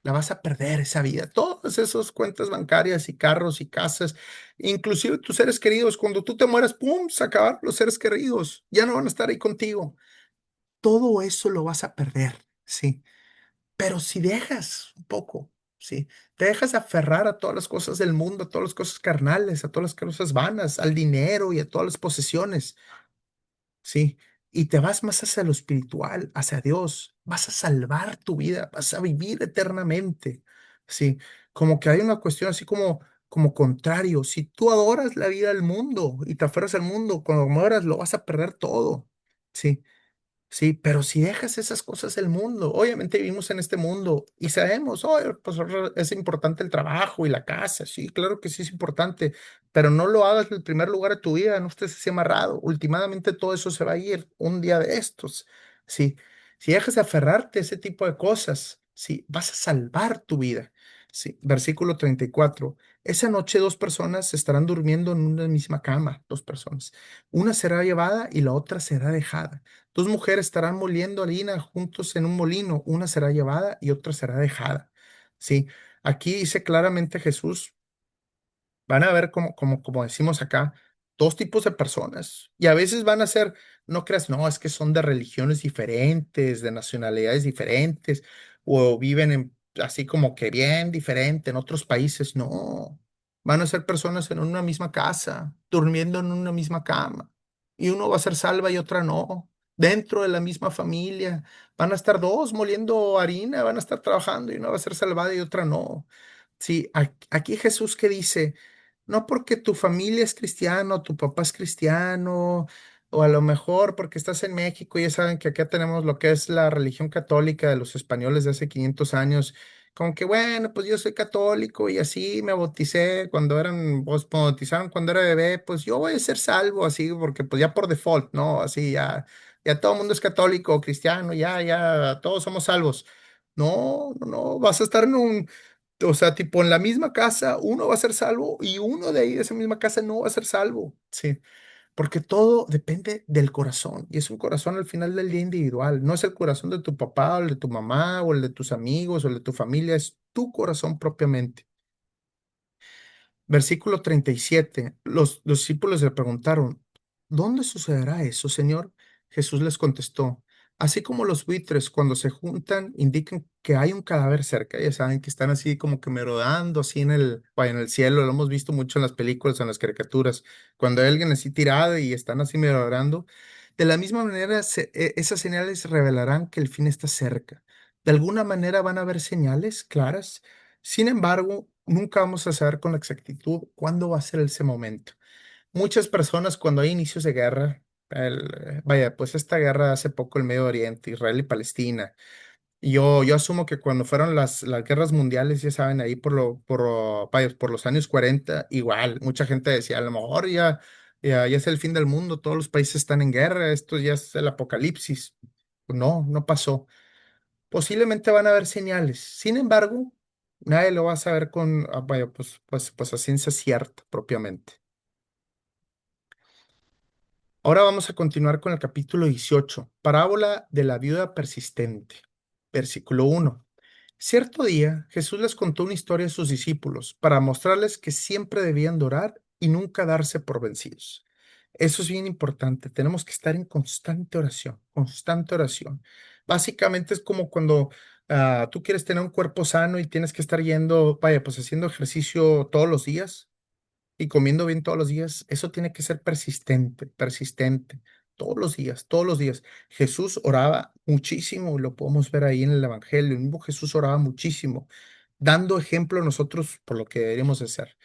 la vas a perder esa vida. Todas esas cuentas bancarias y carros y casas, inclusive tus seres queridos, cuando tú te mueras, ¡pum!, se acabaron los seres queridos, ya no van a estar ahí contigo. Todo eso lo vas a perder, sí. Pero si dejas un poco, sí, te dejas aferrar a todas las cosas del mundo, a todas las cosas carnales, a todas las cosas vanas, al dinero y a todas las posesiones, sí, y te vas más hacia lo espiritual, hacia Dios, vas a salvar tu vida, vas a vivir eternamente, sí, como que hay una cuestión así como contrario, si tú adoras la vida del mundo y te aferras al mundo, cuando mueras lo vas a perder todo, sí. Sí, pero si dejas esas cosas del mundo, obviamente vivimos en este mundo y sabemos, oh, pues es importante el trabajo y la casa, sí, claro que sí es importante, pero no lo hagas en el primer lugar de tu vida, no estés así amarrado. Últimamente todo eso se va a ir un día de estos, sí. Si dejas de aferrarte a ese tipo de cosas, sí, vas a salvar tu vida. Sí, versículo 34. Esa noche dos personas estarán durmiendo en una misma cama, dos personas. Una será llevada y la otra será dejada. Dos mujeres estarán moliendo harina juntos en un molino, una será llevada y otra será dejada. Sí, aquí dice claramente Jesús, van a ver como decimos acá, dos tipos de personas. Y a veces van a ser, no creas, no, es que son de religiones diferentes, de nacionalidades diferentes, o viven así como que bien diferente en otros países. No, van a ser personas en una misma casa, durmiendo en una misma cama. Y uno va a ser salva y otra no. Dentro de la misma familia, van a estar dos moliendo harina, van a estar trabajando y una va a ser salvada y otra no. Sí, aquí Jesús que dice, no porque tu familia es cristiano, tu papá es cristiano, o a lo mejor porque estás en México y ya saben que acá tenemos lo que es la religión católica de los españoles de hace 500 años, como que bueno, pues yo soy católico y así me bauticé cuando pues me bautizaron cuando era bebé, pues yo voy a ser salvo así, porque pues ya por default, ¿no? Así ya todo el mundo es católico o cristiano, ya todos somos salvos. No, no, no, vas a estar o sea, tipo en la misma casa, uno va a ser salvo y uno de ahí de esa misma casa no va a ser salvo. Sí, porque todo depende del corazón y es un corazón al final del día individual. No es el corazón de tu papá o el de tu mamá o el de tus amigos o el de tu familia, es tu corazón propiamente. Versículo 37. Los discípulos le preguntaron, ¿dónde sucederá eso, Señor? Jesús les contestó, así como los buitres cuando se juntan indican que hay un cadáver cerca, ya saben que están así como que merodando así vaya, en el cielo, lo hemos visto mucho en las películas, en las caricaturas, cuando hay alguien así tirado y están así merodando, de la misma manera esas señales revelarán que el fin está cerca. De alguna manera van a haber señales claras. Sin embargo, nunca vamos a saber con exactitud cuándo va a ser ese momento. Muchas personas cuando hay inicios de guerra, vaya, pues esta guerra hace poco el Medio Oriente, Israel y Palestina, y yo asumo que cuando fueron las guerras mundiales, ya saben, ahí vaya, por los años 40 igual, mucha gente decía, a lo mejor ya es el fin del mundo, todos los países están en guerra, esto ya es el apocalipsis. No, no pasó. Posiblemente van a haber señales. Sin embargo, nadie lo va a saber vaya, pues a ciencia cierta propiamente. Ahora vamos a continuar con el capítulo 18, parábola de la viuda persistente. Versículo 1. Cierto día, Jesús les contó una historia a sus discípulos para mostrarles que siempre debían de orar y nunca darse por vencidos. Eso es bien importante. Tenemos que estar en constante oración, constante oración. Básicamente es como cuando tú quieres tener un cuerpo sano y tienes que estar yendo, vaya, pues haciendo ejercicio todos los días y comiendo bien todos los días. Eso tiene que ser persistente, persistente. Todos los días, todos los días. Jesús oraba muchísimo, lo podemos ver ahí en el Evangelio. El mismo Jesús oraba muchísimo, dando ejemplo a nosotros por lo que deberíamos de hacer.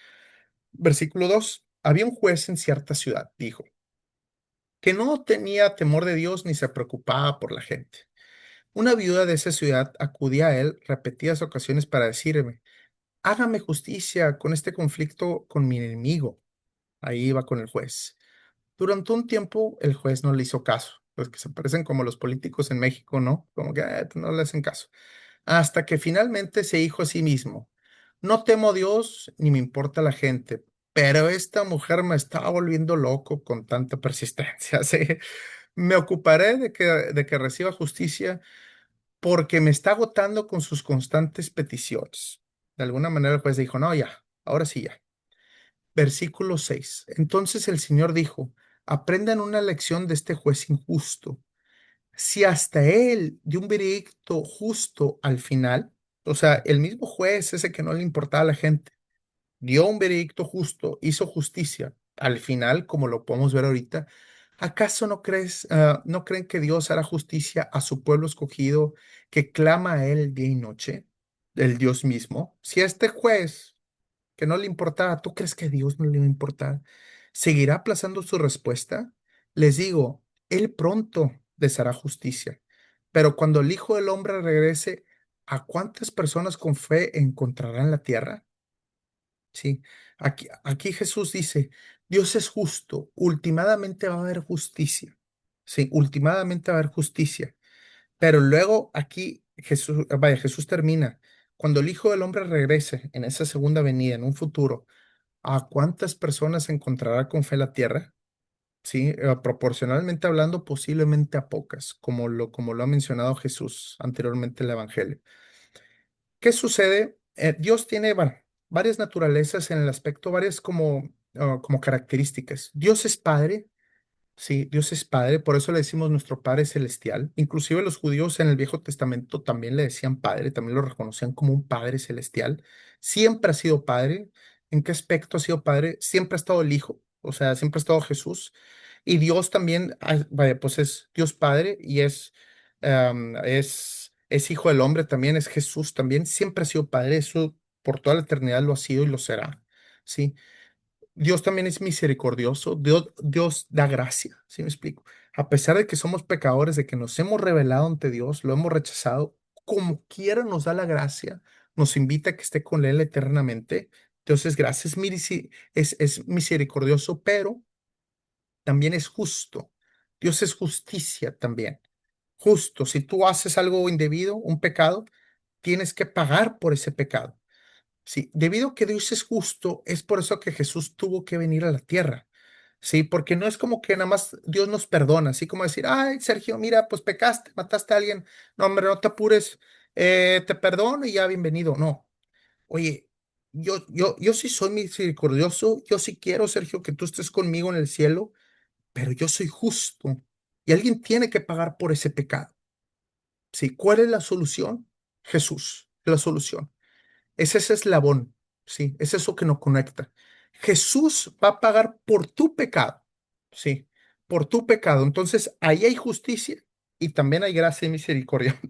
Versículo 2. Había un juez en cierta ciudad, dijo, que no tenía temor de Dios ni se preocupaba por la gente. Una viuda de esa ciudad acudía a él repetidas ocasiones para decirme, hágame justicia con este conflicto con mi enemigo. Ahí iba con el juez. Durante un tiempo el juez no le hizo caso, los que se parecen como los políticos en México, ¿no? Como que pues, no le hacen caso. Hasta que finalmente se dijo a sí mismo, no temo a Dios ni me importa la gente, pero esta mujer me estaba volviendo loco con tanta persistencia. ¿Sí? Me ocuparé de que reciba justicia porque me está agotando con sus constantes peticiones. De alguna manera el juez dijo, no, ya, ahora sí ya. Versículo 6. Entonces el Señor dijo, aprendan una lección de este juez injusto. Si hasta él dio un veredicto justo al final, o sea, el mismo juez, ese que no le importaba a la gente, dio un veredicto justo, hizo justicia al final, como lo podemos ver ahorita, ¿acaso no creen que Dios hará justicia a su pueblo escogido que clama a él día y noche? El Dios mismo. Si a este juez que no le importaba, ¿tú crees que a Dios no le va a importar? ¿Seguirá aplazando su respuesta? Les digo, Él pronto les hará justicia. Pero cuando el Hijo del Hombre regrese, ¿a cuántas personas con fe encontrará en la tierra? Sí, aquí Jesús dice, Dios es justo, últimamente va a haber justicia. Sí, últimamente va a haber justicia. Pero luego aquí Jesús termina, cuando el Hijo del Hombre regrese en esa segunda venida, en un futuro, ¿a cuántas personas encontrará con fe la tierra? Sí, proporcionalmente hablando, posiblemente a pocas, como lo ha mencionado Jesús anteriormente en el Evangelio. ¿Qué sucede? Dios tiene, bueno, varias naturalezas en el aspecto, varias como características. Dios es Padre. Sí, Dios es Padre, por eso le decimos nuestro Padre Celestial. Inclusive los judíos en el Viejo Testamento también le decían Padre, también lo reconocían como un Padre Celestial. Siempre ha sido Padre. ¿En qué aspecto ha sido Padre? Siempre ha estado el Hijo, o sea, siempre ha estado Jesús. Y Dios también, vaya, pues es Dios Padre y es Hijo del Hombre también, es Jesús también. Siempre ha sido Padre, eso por toda la eternidad lo ha sido y lo será. ¿Sí? Dios también es misericordioso, Dios da gracia, ¿sí me explico? A pesar de que somos pecadores, de que nos hemos rebelado ante Dios, lo hemos rechazado, como quiera nos da la gracia, nos invita a que esté con Él eternamente. Entonces, gracias, es misericordioso, pero también es justo. Dios es justicia también. Justo, si tú haces algo indebido, un pecado, tienes que pagar por ese pecado. Sí, debido a que Dios es justo, es por eso que Jesús tuvo que venir a la tierra. Sí, porque no es como que nada más Dios nos perdona, así como decir, ay, Sergio, mira, pues pecaste, mataste a alguien. No, hombre, no te apures, te perdono y ya bienvenido. No, oye, yo sí soy misericordioso, yo sí quiero, Sergio, que tú estés conmigo en el cielo, pero yo soy justo y alguien tiene que pagar por ese pecado. Sí, ¿cuál es la solución? Jesús, es la solución. Es ese eslabón, ¿sí? Es eso que nos conecta. Jesús va a pagar por tu pecado, ¿sí? Por tu pecado. Entonces, ahí hay justicia y también hay gracia y misericordia.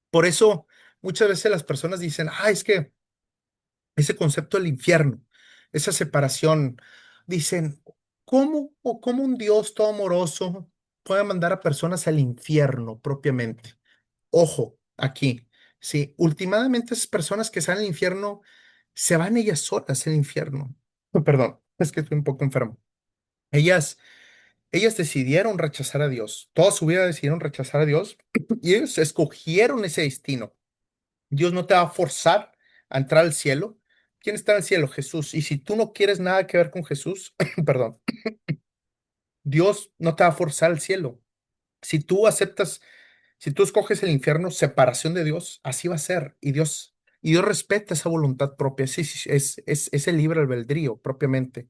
Por eso, muchas veces las personas dicen, es que ese concepto del infierno, esa separación, dicen, ¿cómo un Dios todo amoroso puede mandar a personas al infierno propiamente? Ojo, aquí, sí, últimamente esas personas que salen al infierno se van ellas solas al infierno. Perdón, es que estoy un poco enfermo. Ellas, ellas decidieron rechazar a Dios. Toda su vida decidieron rechazar a Dios y ellos escogieron ese destino. Dios no te va a forzar a entrar al cielo. ¿Quién está en el cielo? Jesús. Y si tú no quieres nada que ver con Jesús, perdón, Dios no te va a forzar al cielo. Si tú aceptas, si tú escoges el infierno, separación de Dios, así va a ser. Y Dios respeta esa voluntad propia. Sí, sí, sí, es el libre albedrío propiamente.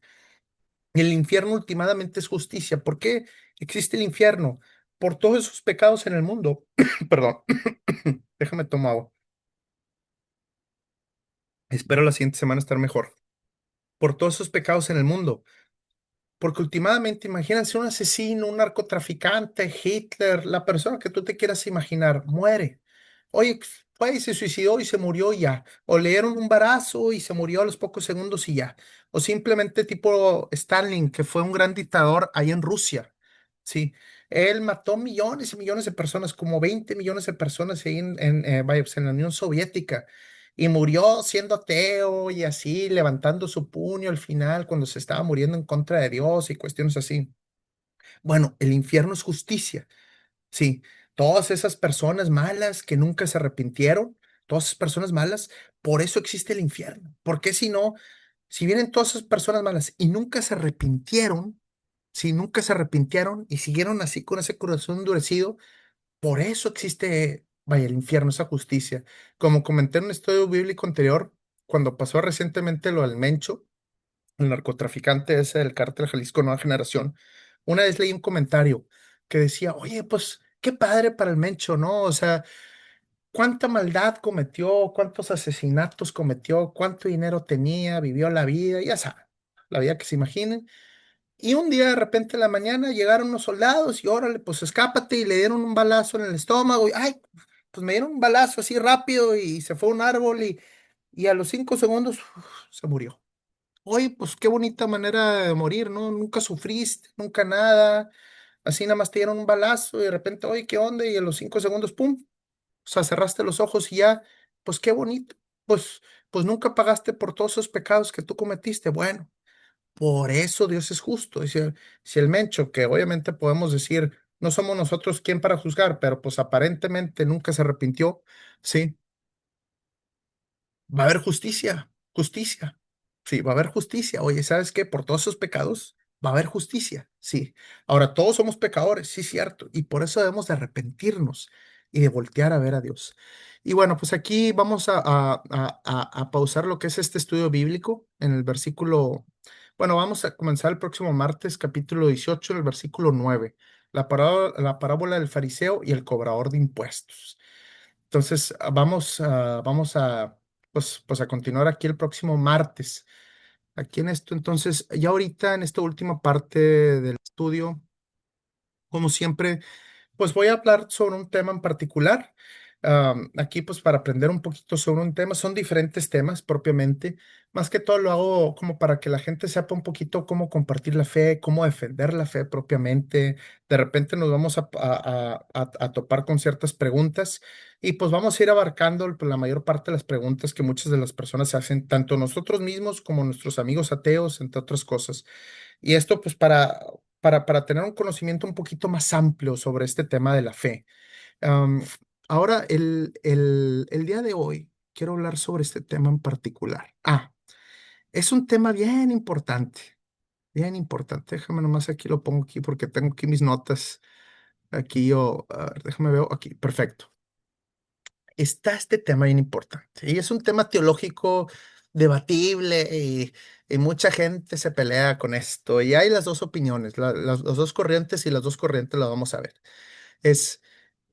Y el infierno últimamente es justicia. ¿Por qué existe el infierno? Por todos esos pecados en el mundo. Perdón, déjame tomar agua. Espero la siguiente semana estar mejor. Por todos esos pecados en el mundo. Porque últimamente, imagínense un asesino, un narcotraficante, Hitler, la persona que tú te quieras imaginar, muere. Oye, fue y se suicidó y se murió y ya. O le dieron un barazo y se murió a los pocos segundos y ya. O simplemente tipo Stalin, que fue un gran dictador ahí en Rusia. Sí. Él mató millones y millones de personas, como 20 millones de personas ahí vaya, pues, en la Unión Soviética. y murió siendo ateo y así, levantando su puño al final cuando se estaba muriendo en contra de Dios y cuestiones así. Bueno, el infierno es justicia. Sí, todas esas personas malas que nunca se arrepintieron, todas esas personas malas, por eso existe el infierno. Porque si no, si vienen todas esas personas malas y nunca se arrepintieron, si nunca se arrepintieron y siguieron así con ese corazón endurecido, por eso existe, vaya, el infierno, esa justicia. Como comenté en un estudio bíblico anterior, cuando pasó recientemente lo del Mencho, el narcotraficante ese del cártel Jalisco Nueva Generación, una vez leí un comentario que decía, oye, pues qué padre para el Mencho, ¿no? O sea, cuánta maldad cometió, cuántos asesinatos cometió, cuánto dinero tenía, vivió la vida, ya saben, la vida que se imaginen. Y un día de repente en la mañana llegaron unos soldados y órale, pues escápate y le dieron un balazo en el estómago y ay, pues me dieron un balazo así rápido y se fue a un árbol y a los 5 segundos se murió. Oye, pues qué bonita manera de morir, ¿no? Nunca sufriste, nunca nada. Así nada más te dieron un balazo y de repente, oye, ¿qué onda? Y a los 5 segundos, ¡pum! O sea, cerraste los ojos y ya, pues qué bonito. Pues, pues nunca pagaste por todos esos pecados que tú cometiste. Bueno, por eso Dios es justo. Si el Mencho, que obviamente podemos decir, no somos nosotros quien para juzgar, pero pues aparentemente nunca se arrepintió, sí, va a haber justicia, justicia. Sí, va a haber justicia. Oye, ¿sabes qué? Por todos esos pecados va a haber justicia. Sí. Ahora, todos somos pecadores, sí, cierto. Y por eso debemos de arrepentirnos y de voltear a ver a Dios. Y bueno, pues aquí vamos a pausar lo que es este estudio bíblico en el versículo. Bueno, vamos a comenzar el próximo martes, capítulo 18, en el versículo 9. La parábola del fariseo y el cobrador de impuestos. Entonces, vamos a, pues a continuar aquí el próximo martes. Aquí en esto, entonces, ya ahorita en esta última parte del estudio, como siempre, pues voy a hablar sobre un tema en particular. Aquí, pues para aprender un poquito sobre un tema, son diferentes temas propiamente. Más que todo lo hago como para que la gente sepa un poquito cómo compartir la fe, cómo defender la fe propiamente. De repente nos vamos a topar con ciertas preguntas y pues vamos a ir abarcando pues, la mayor parte de las preguntas que muchas de las personas se hacen, tanto nosotros mismos como nuestros amigos ateos, entre otras cosas. Y esto pues para tener un conocimiento un poquito más amplio sobre este tema de la fe. Am, Ahora, el día de hoy, quiero hablar sobre este tema en particular. Es un tema bien importante, bien importante. Déjame nomás aquí lo pongo aquí porque tengo aquí mis notas. Aquí yo, a ver, déjame ver aquí, perfecto. Está este tema bien importante y es un tema teológico debatible y mucha gente se pelea con esto y hay las dos opiniones, las dos corrientes y las dos corrientes las vamos a ver. Es,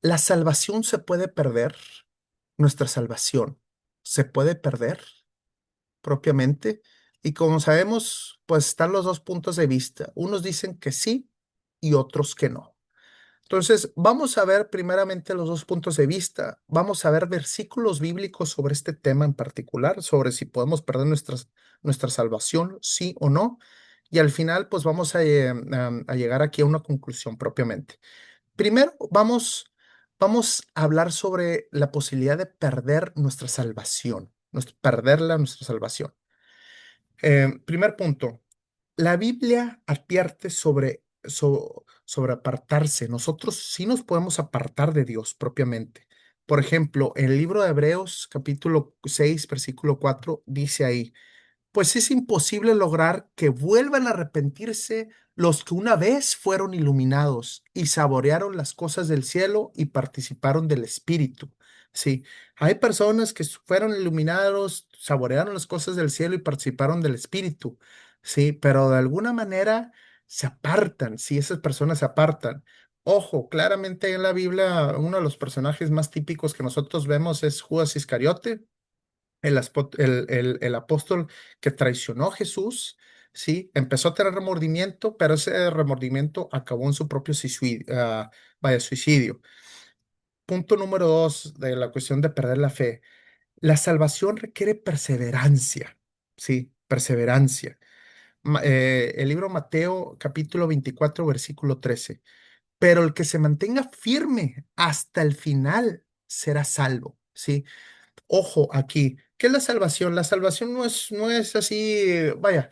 ¿la salvación se puede perder? ¿Nuestra salvación se puede perder propiamente? Y como sabemos, pues están los dos puntos de vista. Unos dicen que sí y otros que no. Entonces, vamos a ver primeramente los dos puntos de vista. Vamos a ver versículos bíblicos sobre este tema en particular, sobre si podemos perder nuestra salvación, sí o no. Y al final, pues vamos a llegar aquí a una conclusión propiamente. Primero, vamos a hablar sobre la posibilidad de perder nuestra salvación, perderla, nuestra salvación. Primer punto, la Biblia advierte sobre apartarse. Nosotros sí nos podemos apartar de Dios propiamente. Por ejemplo, en el libro de Hebreos, capítulo 6 versículo 4 dice ahí, pues es imposible lograr que vuelvan a arrepentirse los que una vez fueron iluminados y saborearon las cosas del cielo y participaron del Espíritu. Sí, hay personas que fueron iluminados, saborearon las cosas del cielo y participaron del Espíritu. Sí, pero de alguna manera se apartan, sí, esas personas se apartan. Ojo, claramente en la Biblia uno de los personajes más típicos que nosotros vemos es Judas Iscariote, el apóstol que traicionó a Jesús, sí, empezó a tener remordimiento, pero ese remordimiento acabó en su propio suicidio. Vaya, suicidio. Punto número dos de la cuestión de perder la fe. La salvación requiere perseverancia, sí, perseverancia. El libro Mateo, capítulo 24 versículo 13. Pero el que se mantenga firme hasta el final será salvo, sí. Ojo aquí, ¿Qué es la salvación? La salvación no es así, vaya.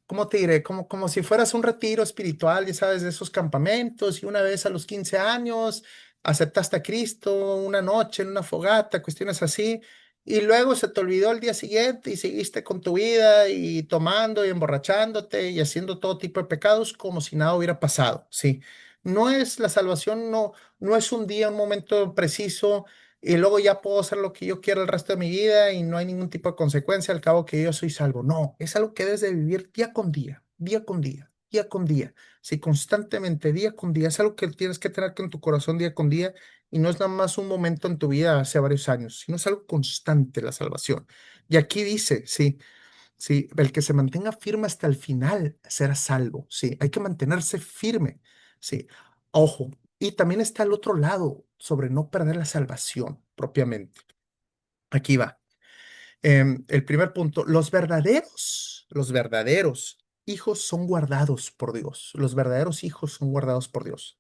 ¿Cómo te diré? Como si fueras un retiro espiritual, ya sabes, de esos campamentos y una vez a los 15 años aceptaste a Cristo, una noche en una fogata, cuestiones así, y luego se te olvidó el día siguiente y seguiste con tu vida y tomando y emborrachándote y haciendo todo tipo de pecados como si nada hubiera pasado, sí. No es la salvación, no es un día, un momento preciso y luego ya puedo hacer lo que yo quiera el resto de mi vida y no hay ningún tipo de consecuencia al cabo que yo soy salvo. No, es algo que debes de vivir día con día, día con día, día con día. Sí, constantemente, día con día. Es algo que tienes que tener en tu corazón día con día y no es nada más un momento en tu vida hace varios años, sino es algo constante la salvación. Y aquí dice, sí, sí, el que se mantenga firme hasta el final será salvo. Sí, hay que mantenerse firme. Sí, ojo. Y también está el otro lado sobre no perder la salvación propiamente. Aquí va. El primer punto, los verdaderos hijos son guardados por Dios. Los verdaderos hijos son guardados por Dios.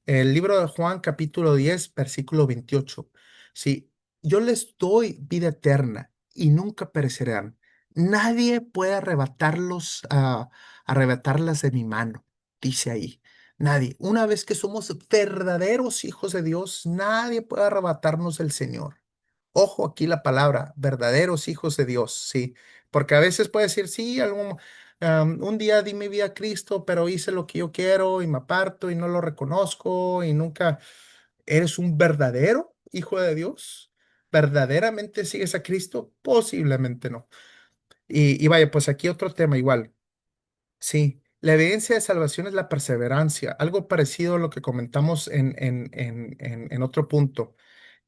El libro de Juan, capítulo 10 versículo 28. Sí, yo les doy vida eterna y nunca perecerán. Nadie puede arrebatarlas de mi mano, dice ahí. Nadie. Una vez que somos verdaderos hijos de Dios, nadie puede arrebatarnos del Señor. Ojo aquí la palabra, verdaderos hijos de Dios, sí. Porque a veces puede decir, sí, un día di mi vida a Cristo, pero hice lo que yo quiero y me aparto y no lo reconozco y nunca eres un verdadero hijo de Dios. ¿Verdaderamente sigues a Cristo? Posiblemente no. Y vaya, pues aquí otro tema igual. Sí, la evidencia de salvación es la perseverancia, algo parecido a lo que comentamos en otro punto.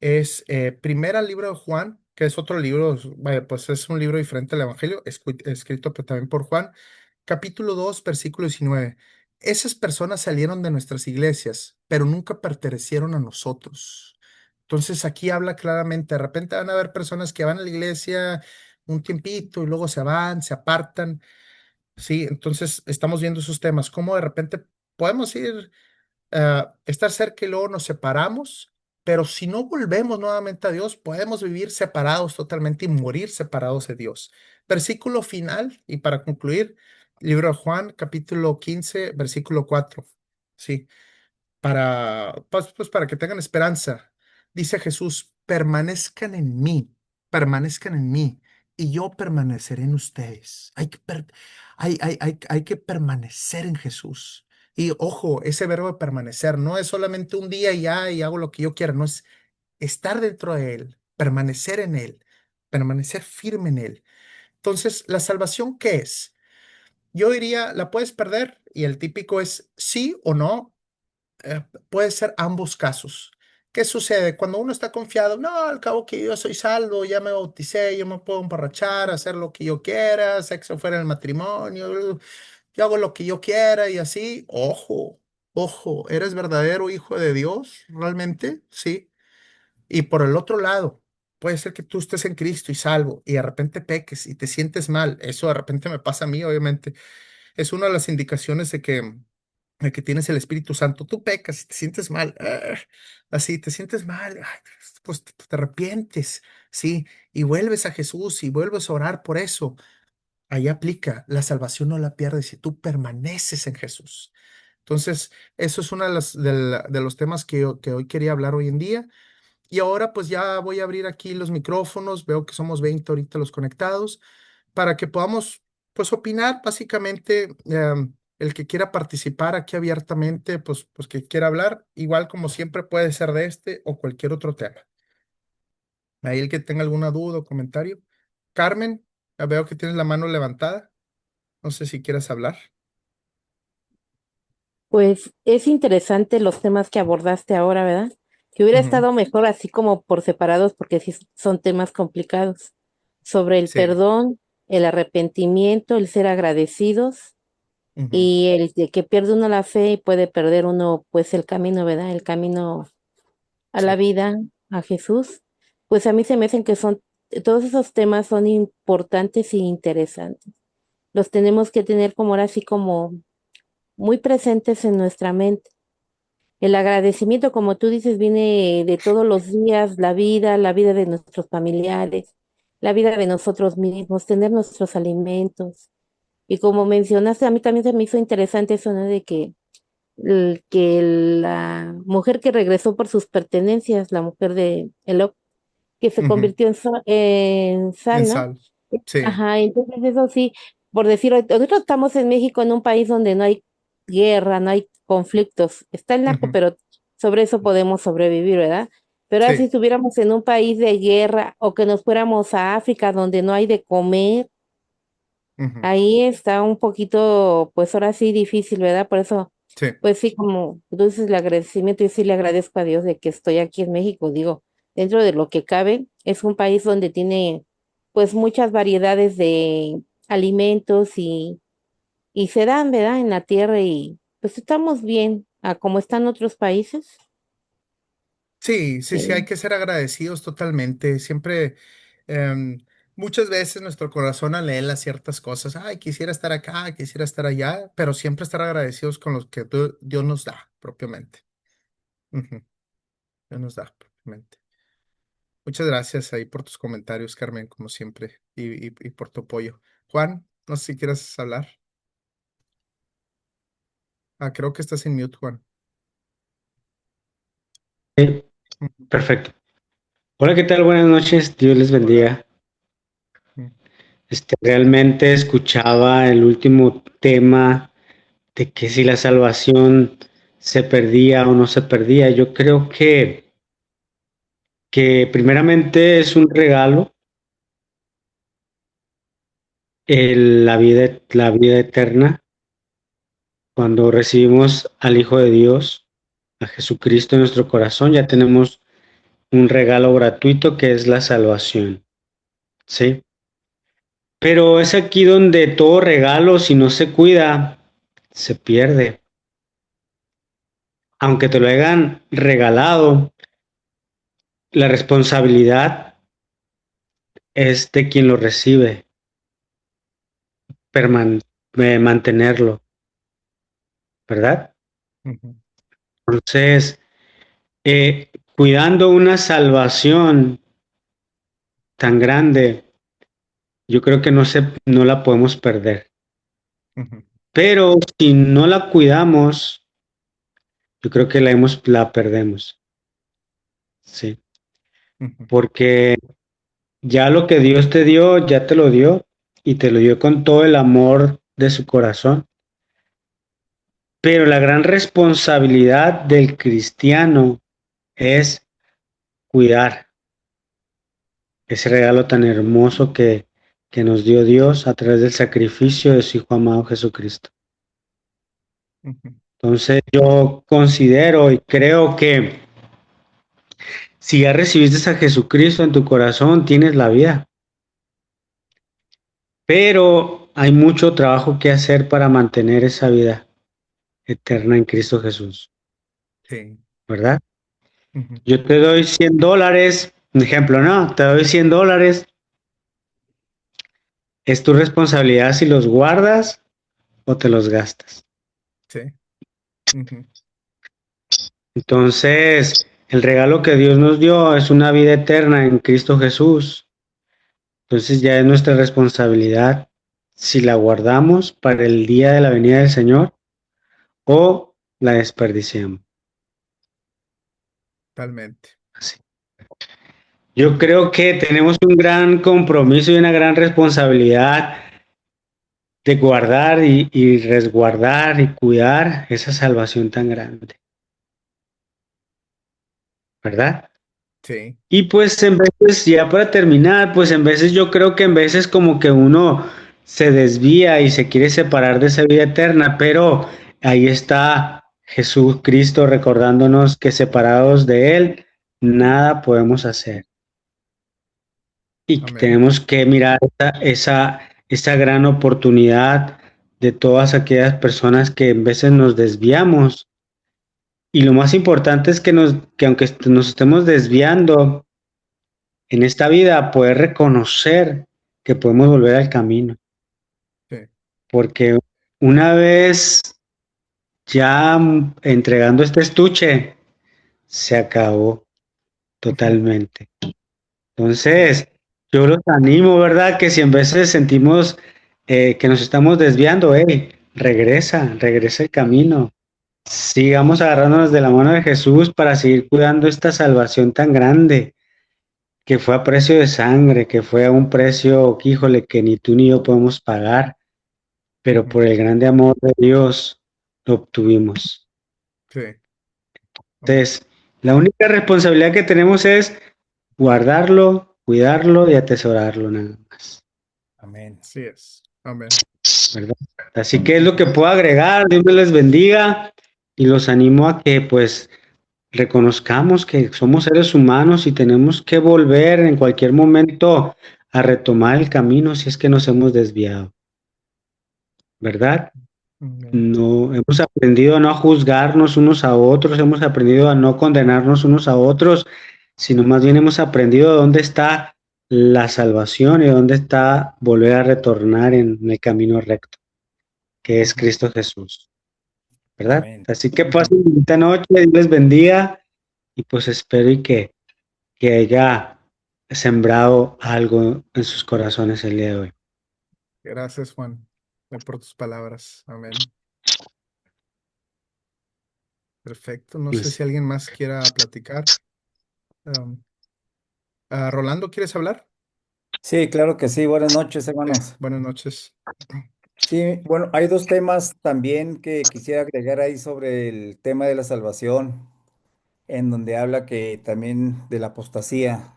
Es primera libro de Juan, que es otro libro, vaya, pues es un libro diferente al Evangelio, escrito pues, también por Juan, capítulo 2 versículo 19. Esas personas salieron de nuestras iglesias, pero nunca pertenecieron a nosotros. Entonces aquí habla claramente, de repente van a haber personas que van a la iglesia un tiempito y luego se van, se apartan. Sí, entonces estamos viendo esos temas, cómo de repente podemos estar cerca y luego nos separamos, pero si no volvemos nuevamente a Dios, podemos vivir separados totalmente y morir separados de Dios. Versículo final, y para concluir, libro de Juan, capítulo 15 versículo 4. Sí, pues, para que tengan esperanza. Dice Jesús, permanezcan en mí, y yo permaneceré en ustedes. Hay que permanecer en Jesús. Y ojo, ese verbo de permanecer no es solamente un día y ya y hago lo que yo quiera, no es estar dentro de Él, permanecer firme en Él. Entonces, ¿la salvación qué es? Yo diría, la puedes perder y el típico es sí o no, puede ser ambos casos. ¿Qué sucede? Cuando uno está confiado, no, al cabo que yo soy salvo, ya me bauticé, yo me puedo emborrachar, hacer lo que yo quiera, sexo fuera del matrimonio, yo hago lo que yo quiera y así. Ojo, ojo, ¿eres verdadero hijo de Dios realmente? Sí. Y por el otro lado, puede ser que tú estés en Cristo y salvo y de repente peques y te sientes mal. Eso de repente me pasa a mí, obviamente. Es una de las indicaciones de que tienes el Espíritu Santo. Tú pecas y te sientes mal. Así, te sientes mal. Ay, pues te arrepientes, sí, y vuelves a Jesús y vuelves a orar por eso. Ahí aplica, la salvación no la pierdes si tú permaneces en Jesús. Entonces, eso es uno de los temas que hoy quería hablar hoy en día. Y ahora pues ya voy a abrir aquí los micrófonos. Veo que somos 20 ahorita los conectados para que podamos, pues, opinar, básicamente, el que quiera participar aquí abiertamente, pues que quiera hablar, igual como siempre puede ser de este o cualquier otro tema. Ahí el que tenga alguna duda o comentario. Carmen, ya veo que tienes la mano levantada, no sé si quieres hablar. Pues es interesante los temas que abordaste ahora, ¿verdad? Que hubiera Ujú. estado mejor así como por separados, porque sí son temas complicados. Sobre el Sí. perdón, el arrepentimiento, el ser agradecidos Ujú. y el de que pierde uno la fe y puede perder uno, pues el camino, ¿verdad? El camino a la Sí. vida, a Jesús. Pues a mí se me hacen que todos esos temas son importantes y interesantes. Los tenemos que tener como ahora así como muy presentes en nuestra mente. El agradecimiento, como tú dices, viene de todos los días, la vida de nuestros familiares. la vida de nosotros mismos, tener nuestros alimentos. Y como mencionaste, a mí también se me hizo interesante eso, ¿no? De que la mujer que regresó por sus pertenencias, la mujer de Elop, que se Ujú. convirtió en En sal, ¿no? sal. Sí. Ajá, entonces eso sí, por decir, nosotros estamos en México, en un país donde no hay guerra, no hay conflictos, está el narco, Ujú. pero sobre eso podemos sobrevivir, ¿verdad? Pero ahora si Sí. estuviéramos en un país de guerra o que nos fuéramos a África donde no hay de comer, Ujú. ahí está un poquito, pues ahora sí difícil, ¿verdad? Por eso, Sí. pues sí, como tú dices, el agradecimiento, yo sí le agradezco a Dios de que estoy aquí en México, digo, dentro de lo que cabe, es un país donde tiene pues muchas variedades de alimentos y se dan, ¿verdad? En la tierra y pues estamos bien a como están otros países. Sí, sí, sí, hay Sí, que ser agradecidos totalmente. Siempre, em, muchas veces nuestro corazón anhela ciertas cosas. Ay, quisiera estar acá, quisiera estar allá, pero siempre estar agradecidos con lo que Dios nos da propiamente. Ujú. Dios nos da propiamente. Muchas gracias ahí por tus comentarios, Carmen, como siempre, y por tu apoyo. Juan, no sé si quieres hablar. Ah, creo que estás en mute, Juan. Ujú. Perfecto. Hola, ¿qué tal? Buenas noches. Dios les Hola. bendiga. Ujú. Realmente escuchaba el último tema de que si la salvación se perdía o no se perdía. Yo creo que primeramente es un regalo la vida eterna. Cuando recibimos al Hijo de Dios, a Jesucristo en nuestro corazón, ya tenemos un regalo gratuito que es la salvación. ¿Sí? Pero es aquí donde todo regalo, si no se cuida, se pierde. Aunque te lo hayan regalado, la responsabilidad es de quien lo recibe, perman mantenerlo, ¿verdad? Ujú. Entonces, cuidando una salvación tan grande, yo creo que no la podemos perder. Ujú. Pero si no la cuidamos, yo creo que la perdemos, ¿sí? Ujú. Porque ya lo que Dios te dio, ya te lo dio y te lo dio con todo el amor de su corazón. Pero la gran responsabilidad del cristiano es cuidar ese regalo tan hermoso que nos dio Dios a través del sacrificio de su Hijo amado Jesucristo. Ujú. Entonces yo considero y creo que si ya recibiste a Jesucristo en tu corazón, tienes la vida. Pero hay mucho trabajo que hacer para mantener esa vida eterna en Cristo Jesús, Sí. ¿verdad? Ujú. Yo te doy $100, un ejemplo, ¿no? Te doy $100, es tu responsabilidad si los guardas o te los gastas. Sí. Ujú. Entonces, el regalo que Dios nos dio es una vida eterna en Cristo Jesús. Entonces ya es nuestra responsabilidad si la guardamos para el día de la venida del Señor o la desperdiciamos. Totalmente. Así. Yo Ujú. creo que tenemos un gran compromiso y una gran responsabilidad de guardar y resguardar y cuidar esa salvación tan grande, ¿verdad? Sí. Y pues en veces, ya para terminar, pues en veces yo creo que en veces como que uno se desvía y se quiere separar de esa vida eterna, pero ahí está Jesucristo recordándonos que separados de Él, nada podemos hacer. Y que Amén. tenemos que mirar esa gran oportunidad de todas aquellas personas que en veces nos desviamos. Y lo más importante es que aunque nos estemos desviando, en esta vida poder reconocer que podemos volver al camino, Sí. porque una vez ya entregando este estuche, se acabó Ujú. totalmente. Sí. Entonces, Yo los animo, ¿verdad? Que si en veces sentimos que nos estamos desviando, regresa el camino. Sigamos agarrándonos de la mano de Jesús para seguir cuidando esta salvación tan grande, que fue a precio de sangre, que fue a un precio, que, híjole, que ni tú ni yo podemos pagar, pero Ujú. por el grande amor de Dios lo obtuvimos. Sí, amén. Entonces, la única responsabilidad que tenemos es guardarlo, cuidarlo y atesorarlo nada más, Amén. Así es. Amén. ¿verdad? Así que es lo que puedo agregar. Dios me les bendiga y los animo a que pues reconozcamos que somos seres humanos y tenemos que volver en cualquier momento a retomar el camino si es que nos hemos desviado, ¿verdad? Amén. No, hemos aprendido a no juzgarnos unos a otros, hemos aprendido a no condenarnos unos a otros, sino más bien hemos aprendido dónde está la salvación y dónde está volver a retornar en el camino recto, que es Ujú. Cristo Jesús, ¿verdad? Amén. Así que Ujú. pasen bonita noche, Dios les bendiga y pues espero y que haya sembrado algo en sus corazones el día de hoy. Gracias, Juan, por tus palabras. Amén. Perfecto. No sé si Pues, alguien más quiera platicar. Um, Rolando, ¿quieres hablar? Sí, claro que sí. Buenas noches, Sí, hermanos. buenas noches. Sí, bueno, hay dos temas también que quisiera agregar ahí sobre el tema de la salvación, en donde habla que también de la apostasía.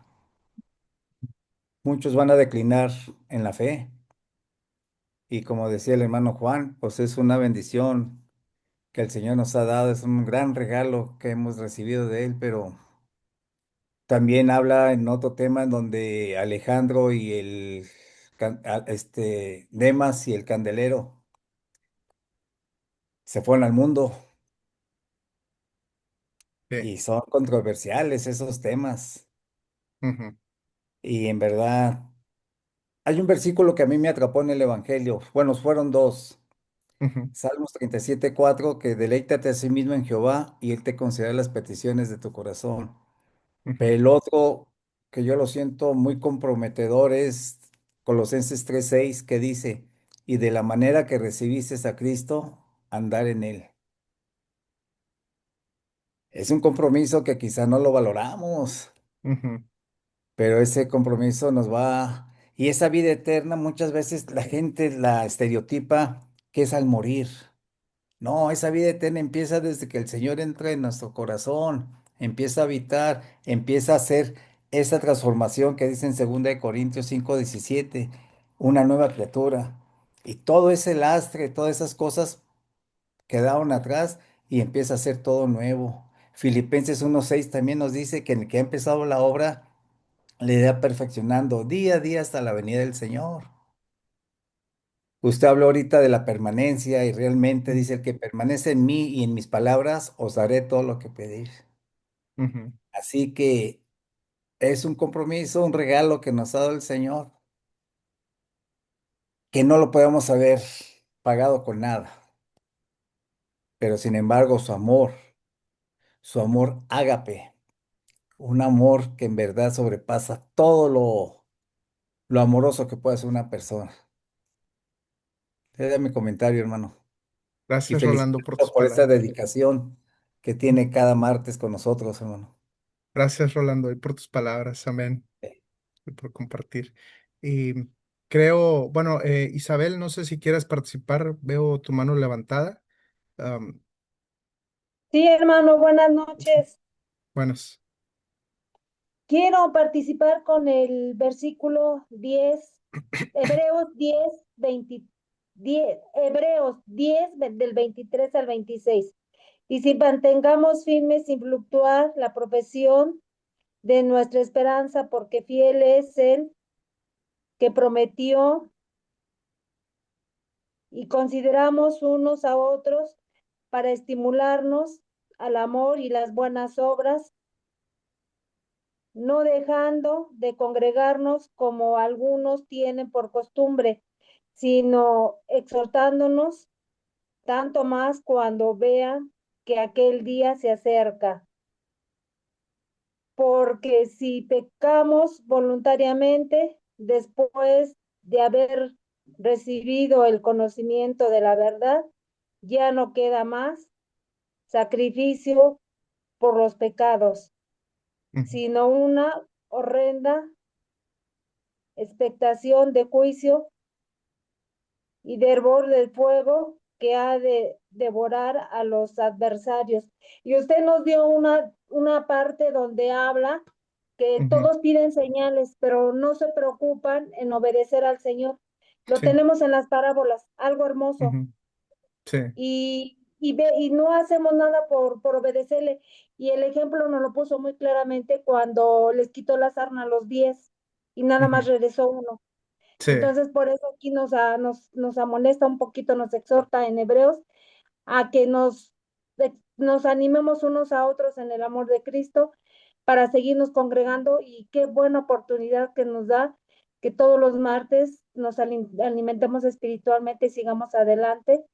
Muchos van a declinar en la fe y como decía el hermano Juan, pues es una bendición que el Señor nos ha dado, es un gran regalo que hemos recibido de Él, pero también habla en otro tema en donde Alejandro y Demas y el candelero se fueron al mundo Sí. y son controversiales esos temas. Ujú. Y en verdad, hay un versículo que a mí me atrapó en el Evangelio. Bueno, fueron dos. Ujú. Salmos 37:4, que deleítate a sí mismo en Jehová y Él te concederá las peticiones de tu corazón. Ujú. Pero el otro, que yo lo siento muy comprometedor, es Colosenses 3:6, que dice, y de la manera que recibiste a Cristo, andar en Él. Es un compromiso que quizá no lo valoramos, Ujú. pero ese compromiso nos va... Y esa vida eterna muchas veces la gente la estereotipa que es al morir. No, esa vida eterna empieza desde que el Señor entra en nuestro corazón, empieza a habitar, empieza a hacer esa transformación que dice en 2 Corintios 5:17, una nueva criatura. Y todo ese lastre, todas esas cosas quedaron atrás y empieza a ser todo nuevo. Filipenses 1:6 también nos dice que el que ha empezado la obra le irá perfeccionando día a día hasta la venida del Señor. Usted habló ahorita de la permanencia y realmente dice, el que permanece en mí y en mis palabras, os daré todo lo que pedís. Ujú. Así que es un compromiso, un regalo que nos ha dado el Señor, que no lo podemos haber pagado con nada, pero sin embargo su amor ágape, un amor que en verdad sobrepasa todo lo amoroso que puede ser una persona. Ese es mi comentario, hermano. Y Gracias, Rolando, por felicitarlo tus por esa palabras. dedicación que tiene cada martes con nosotros, hermano. Gracias, Rolando, y por tus palabras. Amén. Y por compartir. Y creo, bueno, Isabel, no sé si quieras participar. Veo tu mano levantada. Am, Sí, hermano, buenas noches. buenas. Quiero participar con el versículo 10, Hebreos 10, 20, 10, Hebreos 10 del 23 al 26. Y si mantengamos firmes sin fluctuar la profesión de nuestra esperanza, porque fiel es el que prometió, y consideramos unos a otros para estimularnos al amor y las buenas obras, no dejando de congregarnos como algunos tienen por costumbre, sino exhortándonos tanto más cuando vean que aquel día se acerca. Porque si pecamos voluntariamente, después de haber recibido el conocimiento de la verdad, ya no queda más sacrificio por los pecados, Ujú, sino una horrenda expectación de juicio y de hervor del fuego que ha de devorar a los adversarios. Y usted nos dio una parte donde habla que ujú, todos piden señales, pero no se preocupan en obedecer al Señor. Lo sí, tenemos en las parábolas, algo hermoso. ujú, sí, Y no hacemos nada por obedecerle. Y el ejemplo nos lo puso muy claramente cuando les quitó la sarna a los 10 y nada ujú, más regresó uno. sí, Entonces, por eso aquí nos amonesta un poquito, nos exhorta en Hebreos a que nos animemos unos a otros en el amor de Cristo para seguirnos congregando y qué buena oportunidad que nos da que todos los martes nos alimentemos espiritualmente y sigamos adelante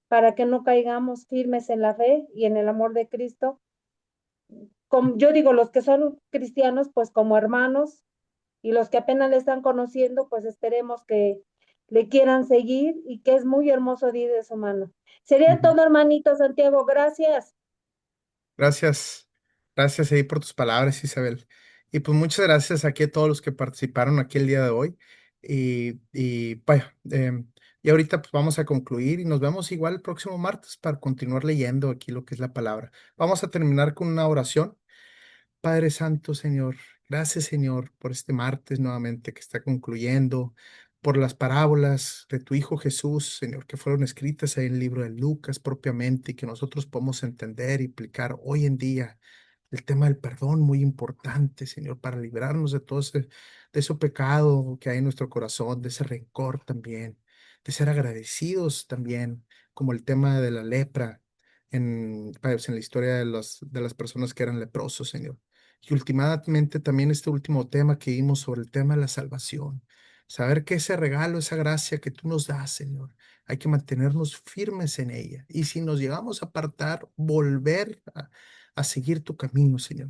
para que no caigamos firmes en la fe y en el amor de Cristo. Como yo digo, los que son cristianos, pues como hermanos, y los que apenas le están conociendo, pues esperemos que le quieran seguir y que es muy hermoso día de su mano. Sería ujú. todo, hermanito Santiago, gracias. Gracias, gracias ahí por tus palabras, Isabel. Y pues muchas gracias aquí a todos los que participaron aquí el día de hoy. Y vaya, y ahorita pues vamos a concluir y nos vemos igual el próximo martes para continuar leyendo aquí lo que es la palabra. Vamos a terminar con una oración. Padre Santo, Señor, gracias, Señor, por este martes nuevamente que está concluyendo, por las parábolas de tu Hijo Jesús, Señor, que fueron escritas ahí en el libro de Lucas propiamente y que nosotros podemos entender y aplicar hoy en día. El tema del perdón, muy importante, Señor, para librarnos de todo de ese pecado que hay en nuestro corazón, de ese rencor también, de ser agradecidos también, como el tema de la lepra pues, en la historia de las personas que eran leprosos, Señor. Y últimamente también este último tema que vimos sobre el tema de la salvación. Saber que ese regalo, esa gracia que tú nos das, Señor, hay que mantenernos firmes en ella. Y si nos llegamos a apartar, volver a seguir tu camino, Señor.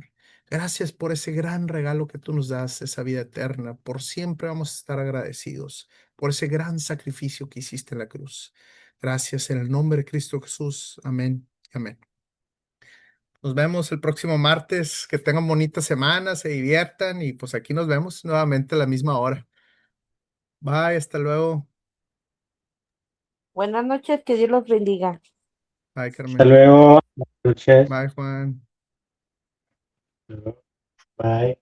Gracias por ese gran regalo que tú nos das, esa vida eterna. Por siempre vamos a estar agradecidos por ese gran sacrificio que hiciste en la cruz. Gracias en el nombre de Cristo Jesús. Amén. Amén. Nos vemos el próximo martes. Que tengan bonitas semanas, se diviertan y pues aquí nos vemos nuevamente a la misma hora. Bye, hasta luego. Buenas noches, que Dios los bendiga. Bye, Hasta Carmen. luego. Buenas noches. Bye, Juan. Bye.